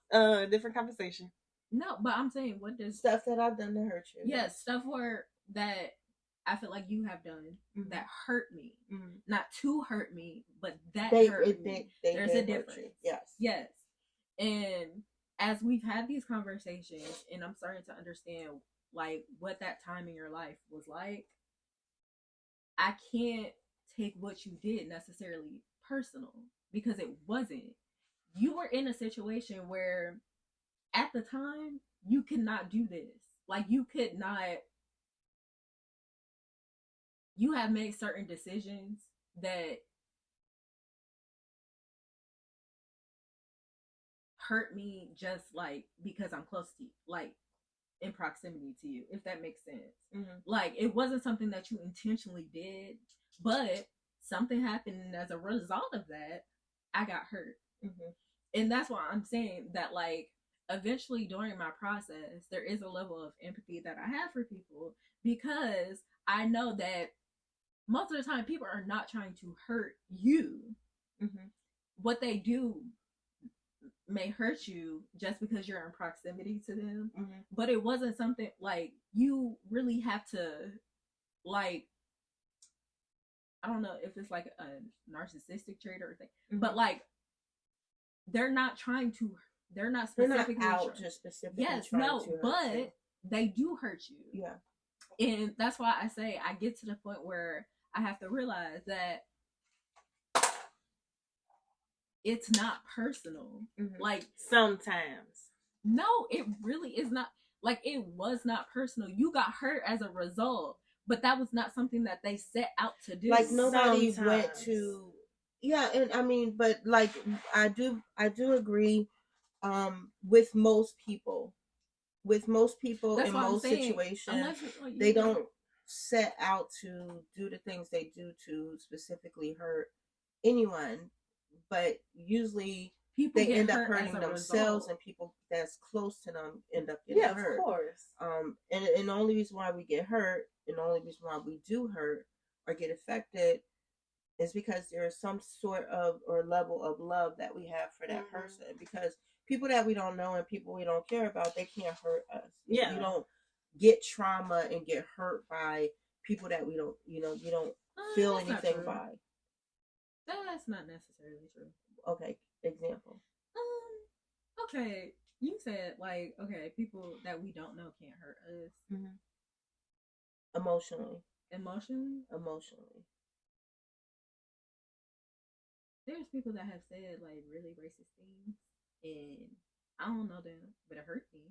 Speaker 3: Different conversation.
Speaker 5: No, but I'm saying, what does
Speaker 2: stuff that I've done to hurt you?
Speaker 5: Yes, stuff that I feel like you have done that hurt me, not to hurt me, but that hurt me. There's a difference. Yes. And as we've had these conversations, and I'm starting to understand like what that time in your life was like, I can't take what you did necessarily personal, because it wasn't. You were in a situation where at the time you could not do this. Like, you could not. You have made certain decisions that hurt me just like because I'm close to you, like in proximity to you, if that makes sense. Like, it wasn't something that you intentionally did, but something happened, and as a result of that, I got hurt. And that's why I'm saying that, like, eventually during my process, there is a level of empathy that I have for people, because I know that most of the time people are not trying to hurt you. What they do may hurt you just because you're in proximity to them,
Speaker 2: Mm-hmm.
Speaker 5: but it wasn't something like you really have to, like, I don't know if it's like a narcissistic trait or thing, but like they're not specifically
Speaker 2: out to specifically trying to hurt
Speaker 5: but
Speaker 2: you.
Speaker 5: they do hurt you.
Speaker 2: Yeah.
Speaker 5: And that's why I say I get to the point where I have to realize that it's not personal. Like,
Speaker 3: sometimes.
Speaker 5: no, it really is not. Like, it was not personal. You got hurt as a result, but that was not something that they set out to do.
Speaker 2: Like, nobody
Speaker 3: Sometimes.
Speaker 2: went to, yeah, and I mean, but like, I do agree, with most people
Speaker 5: That's
Speaker 2: in
Speaker 5: what I'm
Speaker 2: most
Speaker 5: saying.
Speaker 2: situations,
Speaker 5: Unless like,
Speaker 2: they don't set out to do the things they do to specifically hurt anyone, but usually
Speaker 5: people
Speaker 2: they
Speaker 5: get
Speaker 2: end up
Speaker 5: hurt
Speaker 2: hurting
Speaker 5: as a
Speaker 2: themselves,
Speaker 5: result.
Speaker 2: and people that's close to them end up getting
Speaker 3: Yeah,
Speaker 2: hurt.
Speaker 3: of course.
Speaker 2: And the only reason why we get hurt, and the only reason why we do hurt or get affected, is because there is some sort of or level of love that we have for that person. Because people that we don't know and people we don't care about, they can't hurt us.
Speaker 3: Yeah.
Speaker 2: You don't get trauma and get hurt by people that we don't, you don't feel
Speaker 5: That's not
Speaker 2: anything
Speaker 5: true.
Speaker 2: by.
Speaker 5: That's not necessarily true.
Speaker 2: Okay, example.
Speaker 5: Okay, you said like, okay, people that we don't know can't hurt us
Speaker 2: Emotionally.
Speaker 5: There's people that have said like really racist things, and I don't know them, but it hurt me.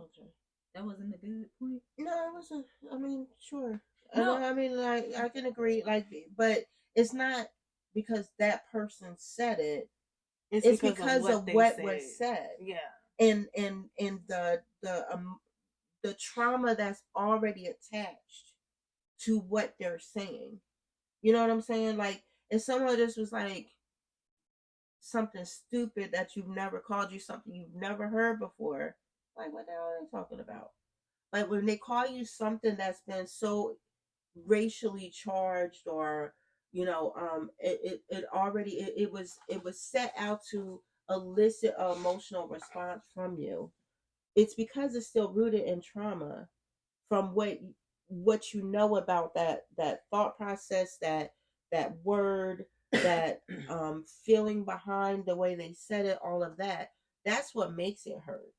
Speaker 2: Okay.
Speaker 5: That wasn't a good point.
Speaker 2: No, it wasn't. I mean, sure.
Speaker 5: No.
Speaker 2: I mean, like, I can agree, like, but it's not because that person said it. It's because of what was said.
Speaker 3: Yeah.
Speaker 2: And the trauma that's already attached to what they're saying. You know what I'm saying? Like, if someone just was like something stupid that you've never called you something you've never heard before, like, what the hell are they talking about? Like, when they call you something that's been so racially charged, or it was set out to elicit an emotional response from you. It's because it's still rooted in trauma from what you know about that thought process, that word, that feeling behind the way they said it, all of that. That's what makes it hurt.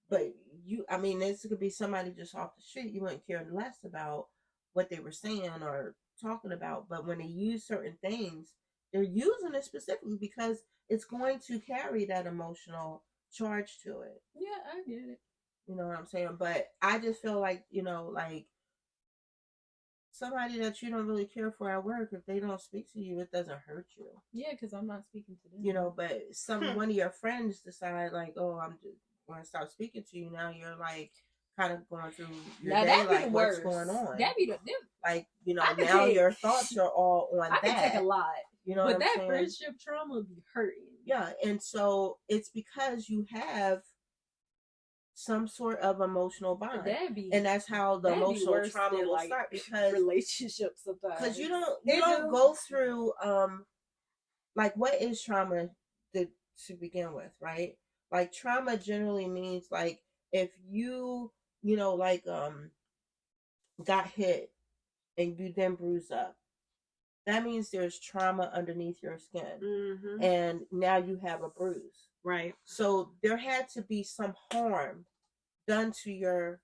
Speaker 2: But this could be somebody just off the street. You wouldn't care less about what they were saying or talking about. But when they use certain things, they're using it specifically because it's going to carry that emotional charge to it.
Speaker 5: Yeah, I get it.
Speaker 2: You know what I'm saying? But I just feel like, like somebody that you don't really care for at work, if they don't speak to you, it doesn't hurt you.
Speaker 5: Yeah, because I'm not speaking to them.
Speaker 2: But one of your friends decide like, oh, I'm just going to stop speaking to you. Now you're like kind of going through your day, like, what's going on?
Speaker 5: That be
Speaker 2: like, now your thoughts are all on that.
Speaker 5: I can take a lot.
Speaker 2: But
Speaker 5: what
Speaker 2: that
Speaker 5: saying? Friendship trauma be hurting.
Speaker 2: Yeah, and so it's because you have some sort of emotional bond, and that's how the emotional trauma will start. Because
Speaker 5: relationships sometimes,
Speaker 2: because you don't go through like, what is trauma to begin with, right? Like, trauma generally means like if you got hit and you then bruise up, that means there's trauma underneath your skin, and now you have a bruise.
Speaker 3: Right.
Speaker 2: So there had to be some harm done to your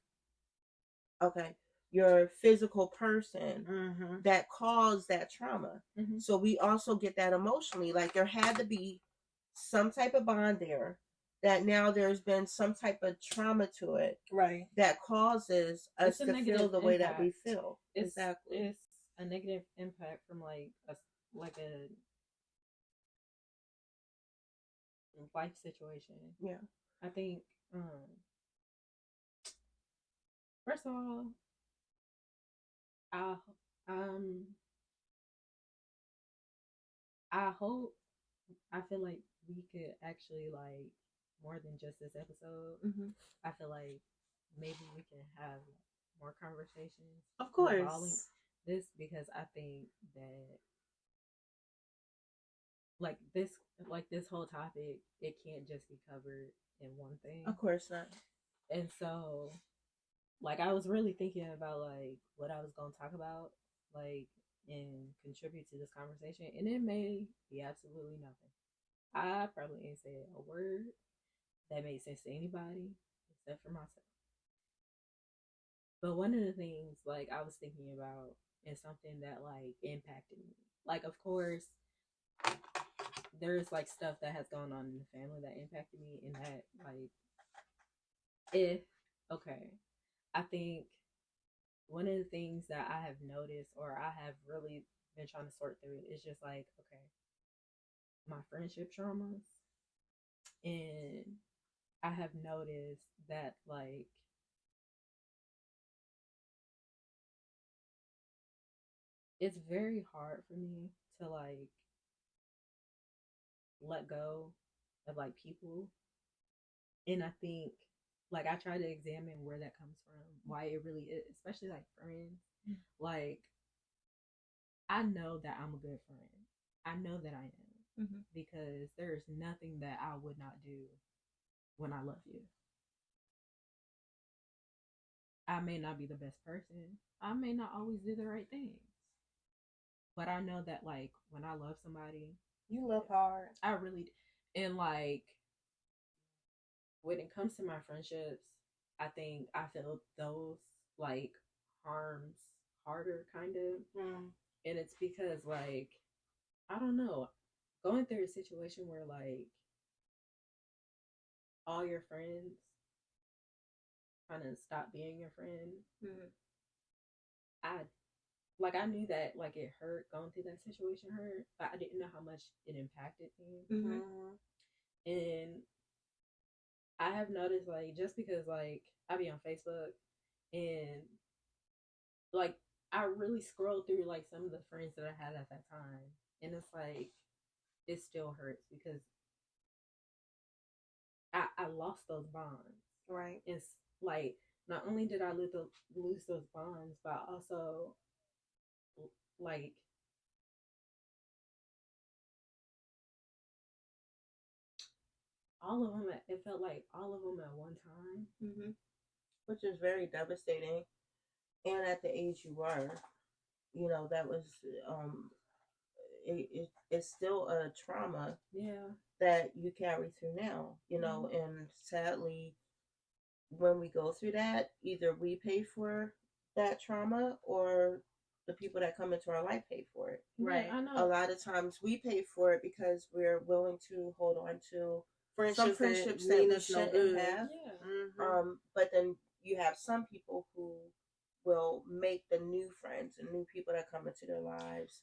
Speaker 2: physical person that caused that trauma. So we also get that emotionally. Like, there had to be some type of bond there that now there's been some type of trauma to it,
Speaker 3: right,
Speaker 2: that causes us to feel the way that we feel.
Speaker 5: It's a negative impact from like a life situation.
Speaker 2: Yeah,
Speaker 5: I think first of all, I feel like we could actually, like, more than just this episode. I feel like maybe we can have more conversations.
Speaker 3: Of course.
Speaker 5: This, because I think that this whole topic, it can't just be covered in one thing.
Speaker 2: Of course not.
Speaker 5: And so, like, I was really thinking about like what I was gonna talk about, like, and contribute to this conversation, and it may be absolutely nothing. I probably ain't said a word that made sense to anybody except for myself. But one of the things like I was thinking about is something that like impacted me. Like, of course, there's like stuff that has gone on in the family that impacted me, and that like I think one of the things that I have noticed, or I have really been trying to sort through, is just like, okay, my friendship traumas, and I have noticed that like it's very hard for me to like let go of like people. And I think like I try to examine where that comes from, why it really is, especially like friends. Like, I know that I'm a good friend. I know that I am, because there's nothing that I would not do when I love you. I may not be the best person. I may not always do the right things. But I know that like when I love somebody,
Speaker 3: You love hard.
Speaker 5: I really, and like when it comes to my friendships, I think I feel those like harms harder, kind of. And it's because like, I don't know, going through a situation where like all your friends kind of stop being your friend. I knew that like it hurt, going through that situation hurt, but I didn't know how much it impacted me. And I have noticed like, just because like I be on Facebook and like I really scroll through like some of the friends that I had at that time, and it's like it still hurts because I lost those bonds.
Speaker 3: Right.
Speaker 5: It's like not only did I lose those bonds, but also like all of them. It felt like all of them at one time,
Speaker 2: Which is very devastating. And at the age you were, you know, that was it's still a trauma that you carry through now, you know. And sadly, when we go through that, either we pay for that trauma or the people that come into our life pay for it.
Speaker 3: Right.
Speaker 5: I know.
Speaker 2: A lot of times we pay for it because we're willing to hold on to some friendships that we shouldn't have. But then you have some people who will make the new friends and new people that come into their lives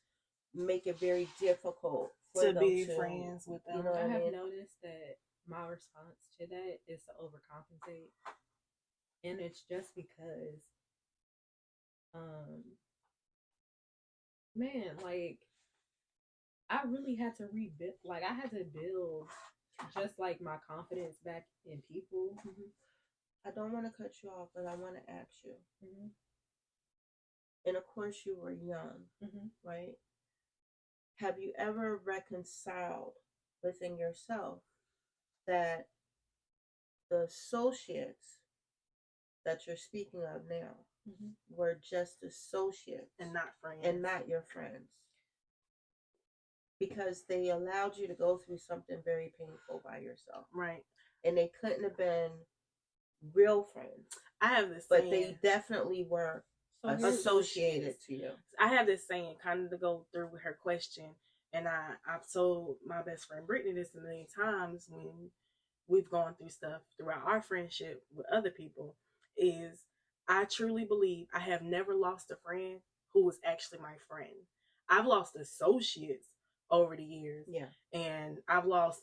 Speaker 2: make it very difficult for
Speaker 3: to
Speaker 2: them
Speaker 3: be
Speaker 2: to,
Speaker 3: friends with them.
Speaker 2: You know what
Speaker 5: I have
Speaker 2: mean?
Speaker 5: noticed that my response to that is to overcompensate, and it's just because, man, like I really had to rebuild. Like I had to build just like my confidence back in people.
Speaker 2: I don't want to cut you off, but I want to ask you. And of course, you were young, right? Have you ever reconciled within yourself that the associates that you're speaking of now were just associates
Speaker 3: and not friends,
Speaker 2: and not your friends? Because they allowed you to go through something very painful by yourself,
Speaker 3: right?
Speaker 2: And they couldn't have been real friends.
Speaker 3: I have this,
Speaker 2: but they definitely were associated to you.
Speaker 3: I have this saying, kind of to go through with her question, and I've told my best friend Brittany this a million times when we've gone through stuff throughout our friendship with other people, is I truly believe I have never lost a friend who was actually my friend. I've lost associates over the years, and I've lost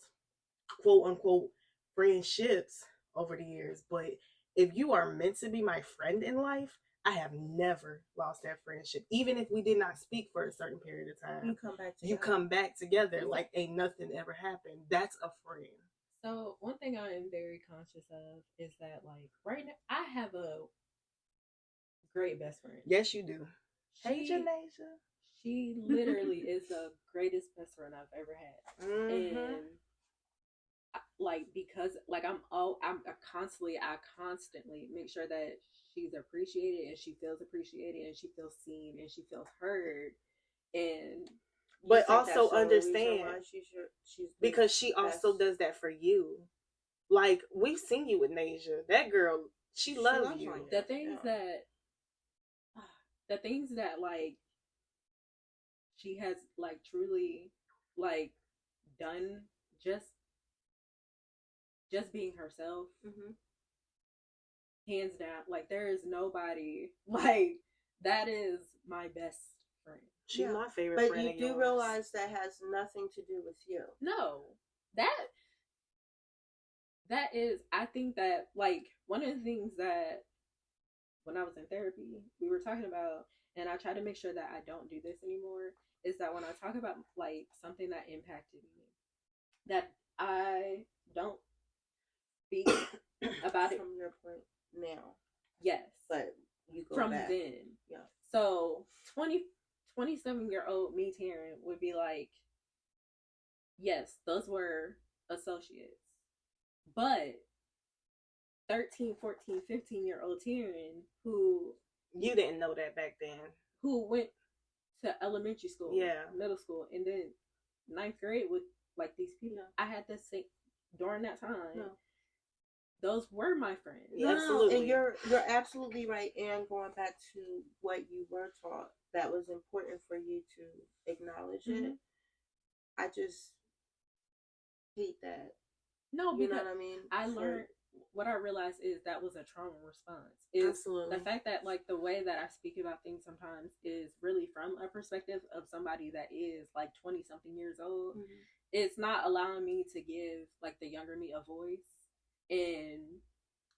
Speaker 3: quote unquote friendships over the years, but if you are meant to be my friend in life, I have never lost that friendship. Even if we did not speak for a certain period of time, you come back together like ain't nothing ever happened. That's a friend.
Speaker 5: So one thing I am very conscious of is that like right now I have a great best friend.
Speaker 3: Yes, you do. Hey, Janasia.
Speaker 4: She literally is the greatest best friend I've ever had. And like, because like I constantly make sure that she's appreciated and she feels appreciated and she feels seen and she feels heard. And
Speaker 3: but also understand
Speaker 2: she's
Speaker 3: because she also does that for you. Like, we've seen you with Nasia. That girl, she loves you.
Speaker 2: Like
Speaker 4: the things that like she has like truly like done just being herself, hands down. Like, there is nobody like that. Is my best friend.
Speaker 3: She's my favorite friend.
Speaker 2: But you do realize that has nothing to do with you.
Speaker 4: No, that is, I think that like one of the things that when I was in therapy we were talking about, and I try to make sure that I don't do this anymore, is that when I talk about like something that impacted me, that I don't speak about it
Speaker 2: from your point now.
Speaker 4: Yes,
Speaker 2: but you go
Speaker 4: from
Speaker 2: back.
Speaker 4: then.
Speaker 2: Yeah.
Speaker 4: So 27-year-old me, Tayrn, would be like, yes, those were associates. But 13, 14, 15-year-old Tayrn, who...
Speaker 3: You didn't know that back then.
Speaker 4: Who went to elementary school, middle school, and then 9th grade with like these people. I had to say, during that time, those were my friends.
Speaker 2: Absolutely. And you're absolutely right. And going back to what you were taught, that was important for you to acknowledge it. I just hate that.
Speaker 4: No,
Speaker 2: you
Speaker 4: because
Speaker 2: know what I mean?
Speaker 4: I learned, what I realized is that was a trauma response. Is
Speaker 2: Absolutely.
Speaker 4: The fact that like the way that I speak about things sometimes is really from a perspective of somebody that is like 20 something years old. It's not allowing me to give like the younger me a voice and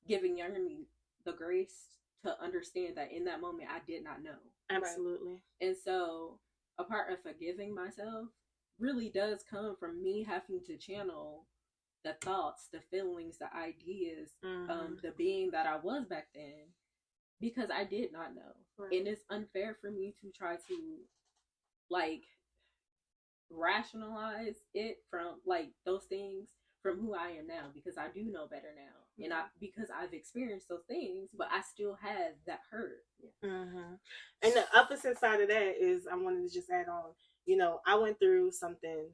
Speaker 4: giving younger me the grace to understand that in that moment I did not know.
Speaker 3: Absolutely.
Speaker 4: And so a part of forgiving myself really does come from me having to channel the thoughts, the feelings, the ideas, the being that I was back then, because I did not know. And it's unfair for me to try to like rationalize it from like those things from who I am now, because I do know better now. And because I've experienced those things, but I still have that hurt.
Speaker 3: And the opposite side of that is, I wanted to just add on, you know, I went through something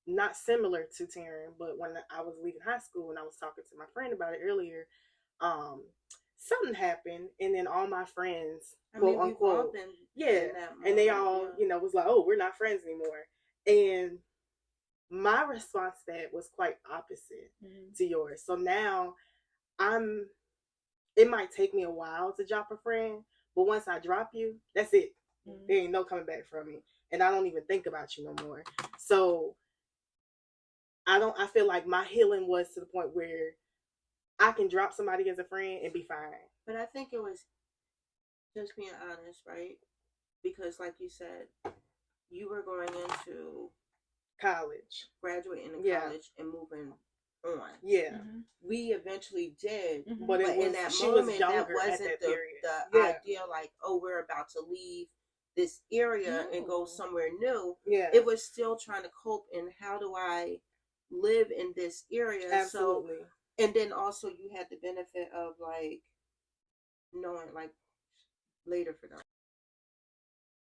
Speaker 3: not similar to Tayrn, but when I was leaving high school and I was talking to my friend about it earlier, something happened, and then all my friends, quote unquote, and they all, you know, was like, oh, we're not friends anymore. And my response to that was quite opposite to yours. So now it might take me a while to drop a friend, but once I drop you, that's it. There ain't no coming back from me. And I don't even think about you no more. So I feel like my healing was to the point where I can drop somebody as a friend and be fine.
Speaker 2: But I think it was just being honest, right? Because like you said, you were going into
Speaker 3: college,
Speaker 2: graduating in college and moving on. We eventually did,
Speaker 3: but in that moment, that wasn't
Speaker 2: the idea like, oh, we're about to leave this area and go somewhere new. It was still trying to cope in how do I live in this area.
Speaker 3: Absolutely.
Speaker 2: So, and then also you had the benefit of like knowing like later for them.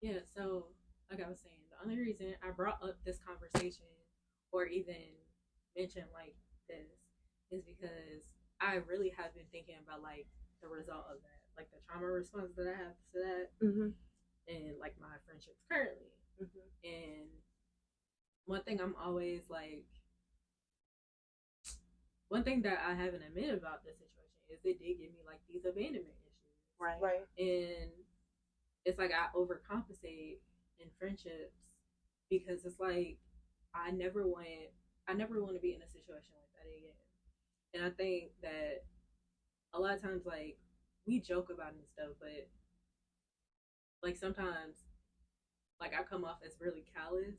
Speaker 5: Yeah, so like I was saying, the only reason I brought up this conversation or even mentioned like this is because I really have been thinking about like the result of that, like the trauma response that I have to that, and like my friendships currently. And one thing I'm always like, one thing that I haven't admitted about this situation is it did give me like these abandonment issues.
Speaker 2: Right.
Speaker 5: And it's like I overcompensate in friendships because it's like I never want to be in a situation like that again. And I think that a lot of times like we joke about it and stuff, but like sometimes like I come off as really callous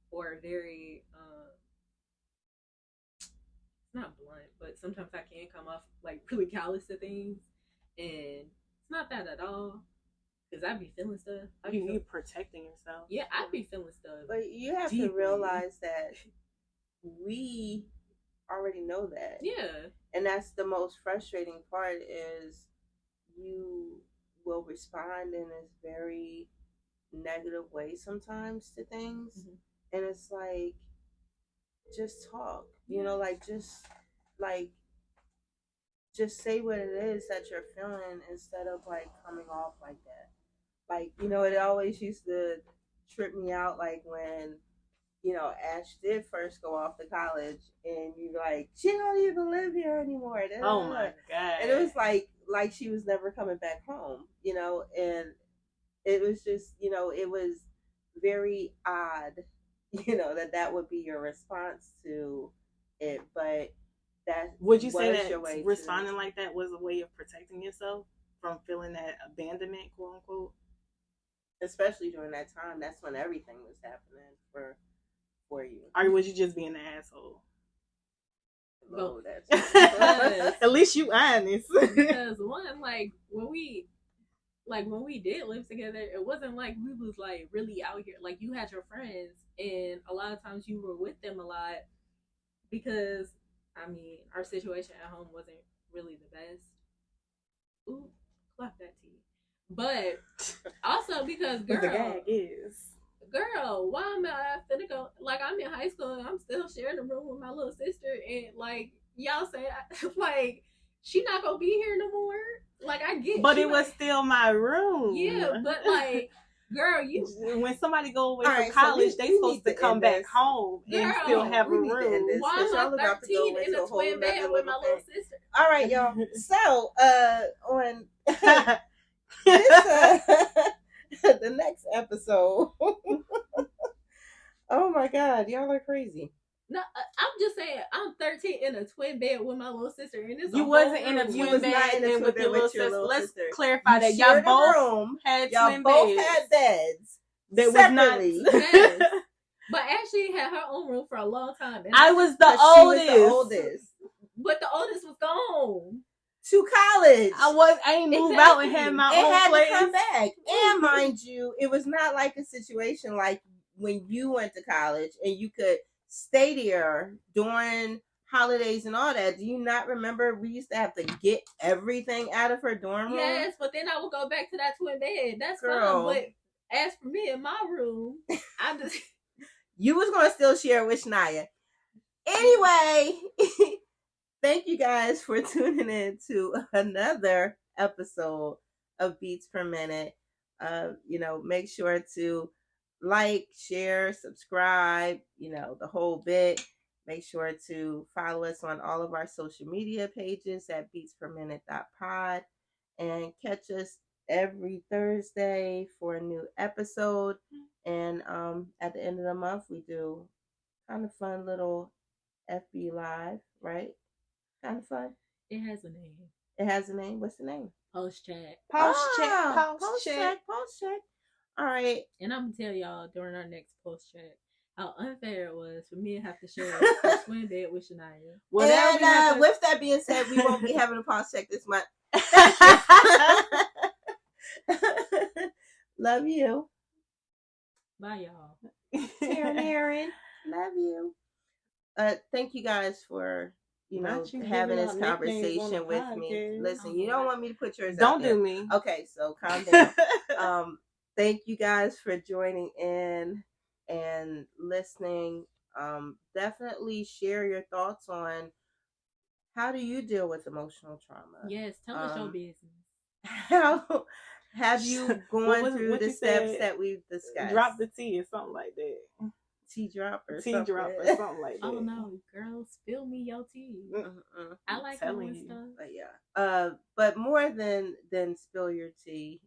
Speaker 5: or very not blunt, but sometimes I can come off like really callous to things, and it's not that at all. Cause I be feeling stuff.
Speaker 3: You protecting yourself.
Speaker 5: Yeah, I be feeling stuff.
Speaker 2: But you have
Speaker 3: Deeply.
Speaker 2: to realize that we already know that.
Speaker 5: Yeah.
Speaker 2: And that's the most frustrating part is you will respond in this very negative way sometimes to things.
Speaker 5: Mhm.
Speaker 2: And it's like, just talk. You know, like just say what it is that you're feeling instead of like coming off like that. Like, you know, it always used to trip me out, like when, you know, Ash did first go off to college and you like, she don't even live here anymore.
Speaker 3: Oh my God.
Speaker 2: And it was like she was never coming back home, you know, and it was just, you know, it was very odd, you know, that would be your response to it. But that
Speaker 3: would you say
Speaker 2: was your
Speaker 3: that
Speaker 2: way
Speaker 3: responding like that was a way of protecting yourself from feeling that abandonment, quote unquote?
Speaker 2: Especially during that time, that's when everything was happening for you.
Speaker 3: Or was you just being an asshole?
Speaker 2: Oh,
Speaker 5: Because-
Speaker 3: At least you honest.
Speaker 5: Because one, like when we did live together, it wasn't like we was like really out here. Like you had your friends, and a lot of times you were with them a lot because, I mean, our situation at home wasn't really the best. Ooh, clap that tea. But also because,
Speaker 3: The gag is.
Speaker 5: girl, why am I finna go? Like, I'm in high school and I'm still sharing a room with my little sister, and like y'all say, like, she not gonna be here no more. Like, I get,
Speaker 3: but it was still my room.
Speaker 5: Yeah, but like, girl, you
Speaker 3: when somebody go away
Speaker 2: All
Speaker 3: from
Speaker 2: right,
Speaker 3: college,
Speaker 2: so
Speaker 3: they
Speaker 2: we
Speaker 3: supposed
Speaker 2: need
Speaker 3: to
Speaker 2: to
Speaker 3: come
Speaker 2: end
Speaker 3: back
Speaker 2: this.
Speaker 3: home and
Speaker 5: Girl,
Speaker 3: still have a
Speaker 2: we need to end
Speaker 3: room.
Speaker 2: this.
Speaker 5: why
Speaker 2: Because
Speaker 5: am I
Speaker 2: y'all about to go
Speaker 5: 13 in
Speaker 2: into
Speaker 5: a
Speaker 2: a whole
Speaker 5: twin bed
Speaker 2: nother
Speaker 5: with my
Speaker 2: little
Speaker 5: little
Speaker 2: thing.
Speaker 5: sister?
Speaker 2: All right, y'all. So, on this, the next episode. Oh my God, y'all are crazy.
Speaker 5: No, I'm just saying, I'm 13 in a twin bed with my little sister, and it's
Speaker 3: You
Speaker 5: a
Speaker 3: wasn't
Speaker 5: whole
Speaker 3: in a
Speaker 5: room.
Speaker 2: You
Speaker 3: twin
Speaker 2: was
Speaker 3: bed
Speaker 2: not in a
Speaker 3: and
Speaker 2: twin
Speaker 3: with
Speaker 2: bed
Speaker 3: your
Speaker 2: with
Speaker 3: little
Speaker 2: your
Speaker 3: sister.
Speaker 2: little
Speaker 3: Let's
Speaker 2: sister.
Speaker 3: clarify that y'all
Speaker 2: shared a
Speaker 3: both
Speaker 2: room.
Speaker 3: had
Speaker 2: Y'all
Speaker 3: twin
Speaker 2: both
Speaker 3: beds.
Speaker 2: had beds.
Speaker 3: That
Speaker 2: separately.
Speaker 3: was not.
Speaker 5: Yes. But Ashley had her own room for a long time. And
Speaker 3: I was the
Speaker 2: 'Cause
Speaker 3: oldest.
Speaker 2: She was the oldest.
Speaker 5: but the oldest was gone.
Speaker 2: To college.
Speaker 3: I ain't moved out and had my
Speaker 2: It
Speaker 3: own
Speaker 2: had
Speaker 3: place.
Speaker 2: to come back. And mind you, it was not like a situation like when you went to college and you could stay there during holidays and all that. Do you not remember we used to have to get everything out of her dorm room?
Speaker 5: Yes, but then I would go back to that twin bed. That's
Speaker 2: Girl.
Speaker 5: fine. But as for me in my room, I just
Speaker 2: You was going to still share with Shania. Anyway, thank you guys for tuning in to another episode of Beats Per Minute. You know, make sure to like, share, subscribe, you know, the whole bit. Make sure to follow us on all of our social media pages at beatsperminute.pod and catch us every Thursday for a new episode. And at the end of the month, we do kind of fun little FB Live, right? Kind of fun.
Speaker 5: it has a name.
Speaker 2: It has a name. What's the name?
Speaker 5: Post chat.
Speaker 3: Post check.
Speaker 2: Post check. All right.
Speaker 5: And I'm gonna tell y'all during our next post chat how unfair it was for me to have to share a twin bed with Shania.
Speaker 3: Whatever we have
Speaker 2: And
Speaker 3: to-
Speaker 2: with that being said, we won't be having a pause check this month. Love you.
Speaker 5: Bye, y'all.
Speaker 2: Aaron. Love you. Thank you guys for, you know,
Speaker 3: Not you
Speaker 2: having
Speaker 3: giving
Speaker 2: this
Speaker 3: out nicknames on
Speaker 2: conversation
Speaker 3: the
Speaker 2: with me.
Speaker 3: podcast.
Speaker 2: Listen, you don't want me to put yours out
Speaker 3: Don't
Speaker 2: there.
Speaker 3: do me.
Speaker 2: Okay, so calm down. Thank you guys for joining in and listening. Definitely share your thoughts on how do you deal with emotional trauma.
Speaker 5: Yes, tell us your business.
Speaker 2: How have you gone through
Speaker 3: what
Speaker 2: the
Speaker 3: you
Speaker 2: steps
Speaker 3: said?
Speaker 2: that we've discussed?
Speaker 3: Drop the tea or something like that.
Speaker 2: tea drop or
Speaker 3: Tea
Speaker 2: something.
Speaker 3: drop or something like that.
Speaker 5: Oh no, girl, spill me your tea. I like
Speaker 3: telling
Speaker 5: knowing
Speaker 3: you.
Speaker 5: stuff.
Speaker 2: But yeah, but more than spill your tea,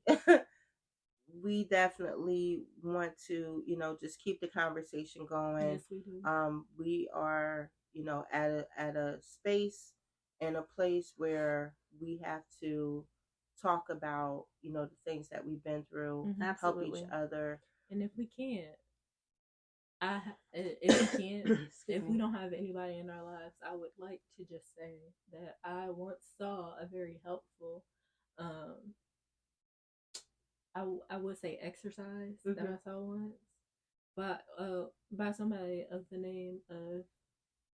Speaker 2: we definitely want to, you know, just keep the conversation going.
Speaker 5: Yes, we do.
Speaker 2: We are, you know, at a space and a place where we have to talk about, you know, the things that we've been through,
Speaker 5: Mhm.
Speaker 2: help
Speaker 3: Absolutely.
Speaker 2: each other.
Speaker 5: And if we can't, if we can't,
Speaker 3: Excuse
Speaker 5: if
Speaker 3: me.
Speaker 5: we don't have anybody in our lives, I would like to just say that I once saw a very helpful I would say exercise that
Speaker 2: Mhm.
Speaker 5: I saw once, but by somebody of the name of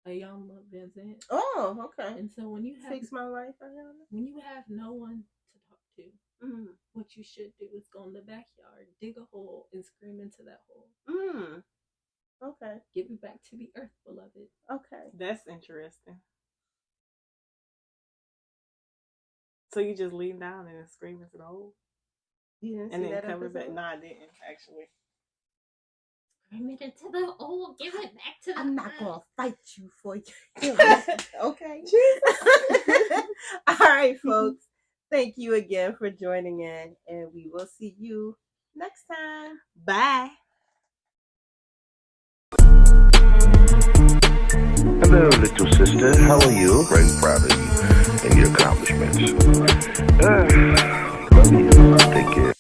Speaker 5: Ayana Vincent.
Speaker 2: Oh, okay.
Speaker 5: And so when you have
Speaker 2: Fix my life, Ayana.
Speaker 5: when you have no one to talk to,
Speaker 2: Mm.
Speaker 5: what you should do is go in the backyard, dig a hole, and scream into that hole.
Speaker 2: Mm. Okay.
Speaker 5: Give it back to the earth, beloved.
Speaker 2: Okay.
Speaker 3: That's interesting. So you just lean down and scream into the hole?
Speaker 2: You didn't
Speaker 3: And
Speaker 2: see
Speaker 3: then
Speaker 2: that
Speaker 3: cover it back?
Speaker 2: episode?
Speaker 3: No, I didn't, actually.
Speaker 5: Scream it into the hole. Give it back to the
Speaker 2: I'm not
Speaker 5: earth.
Speaker 2: gonna fight you for you. Okay.
Speaker 3: Jesus.
Speaker 2: All right, folks. Thank you again for joining in, and we will see you next time.
Speaker 3: Bye.
Speaker 1: Hello, little sister. How are you? Very proud of you and your accomplishments. Love you. Take care.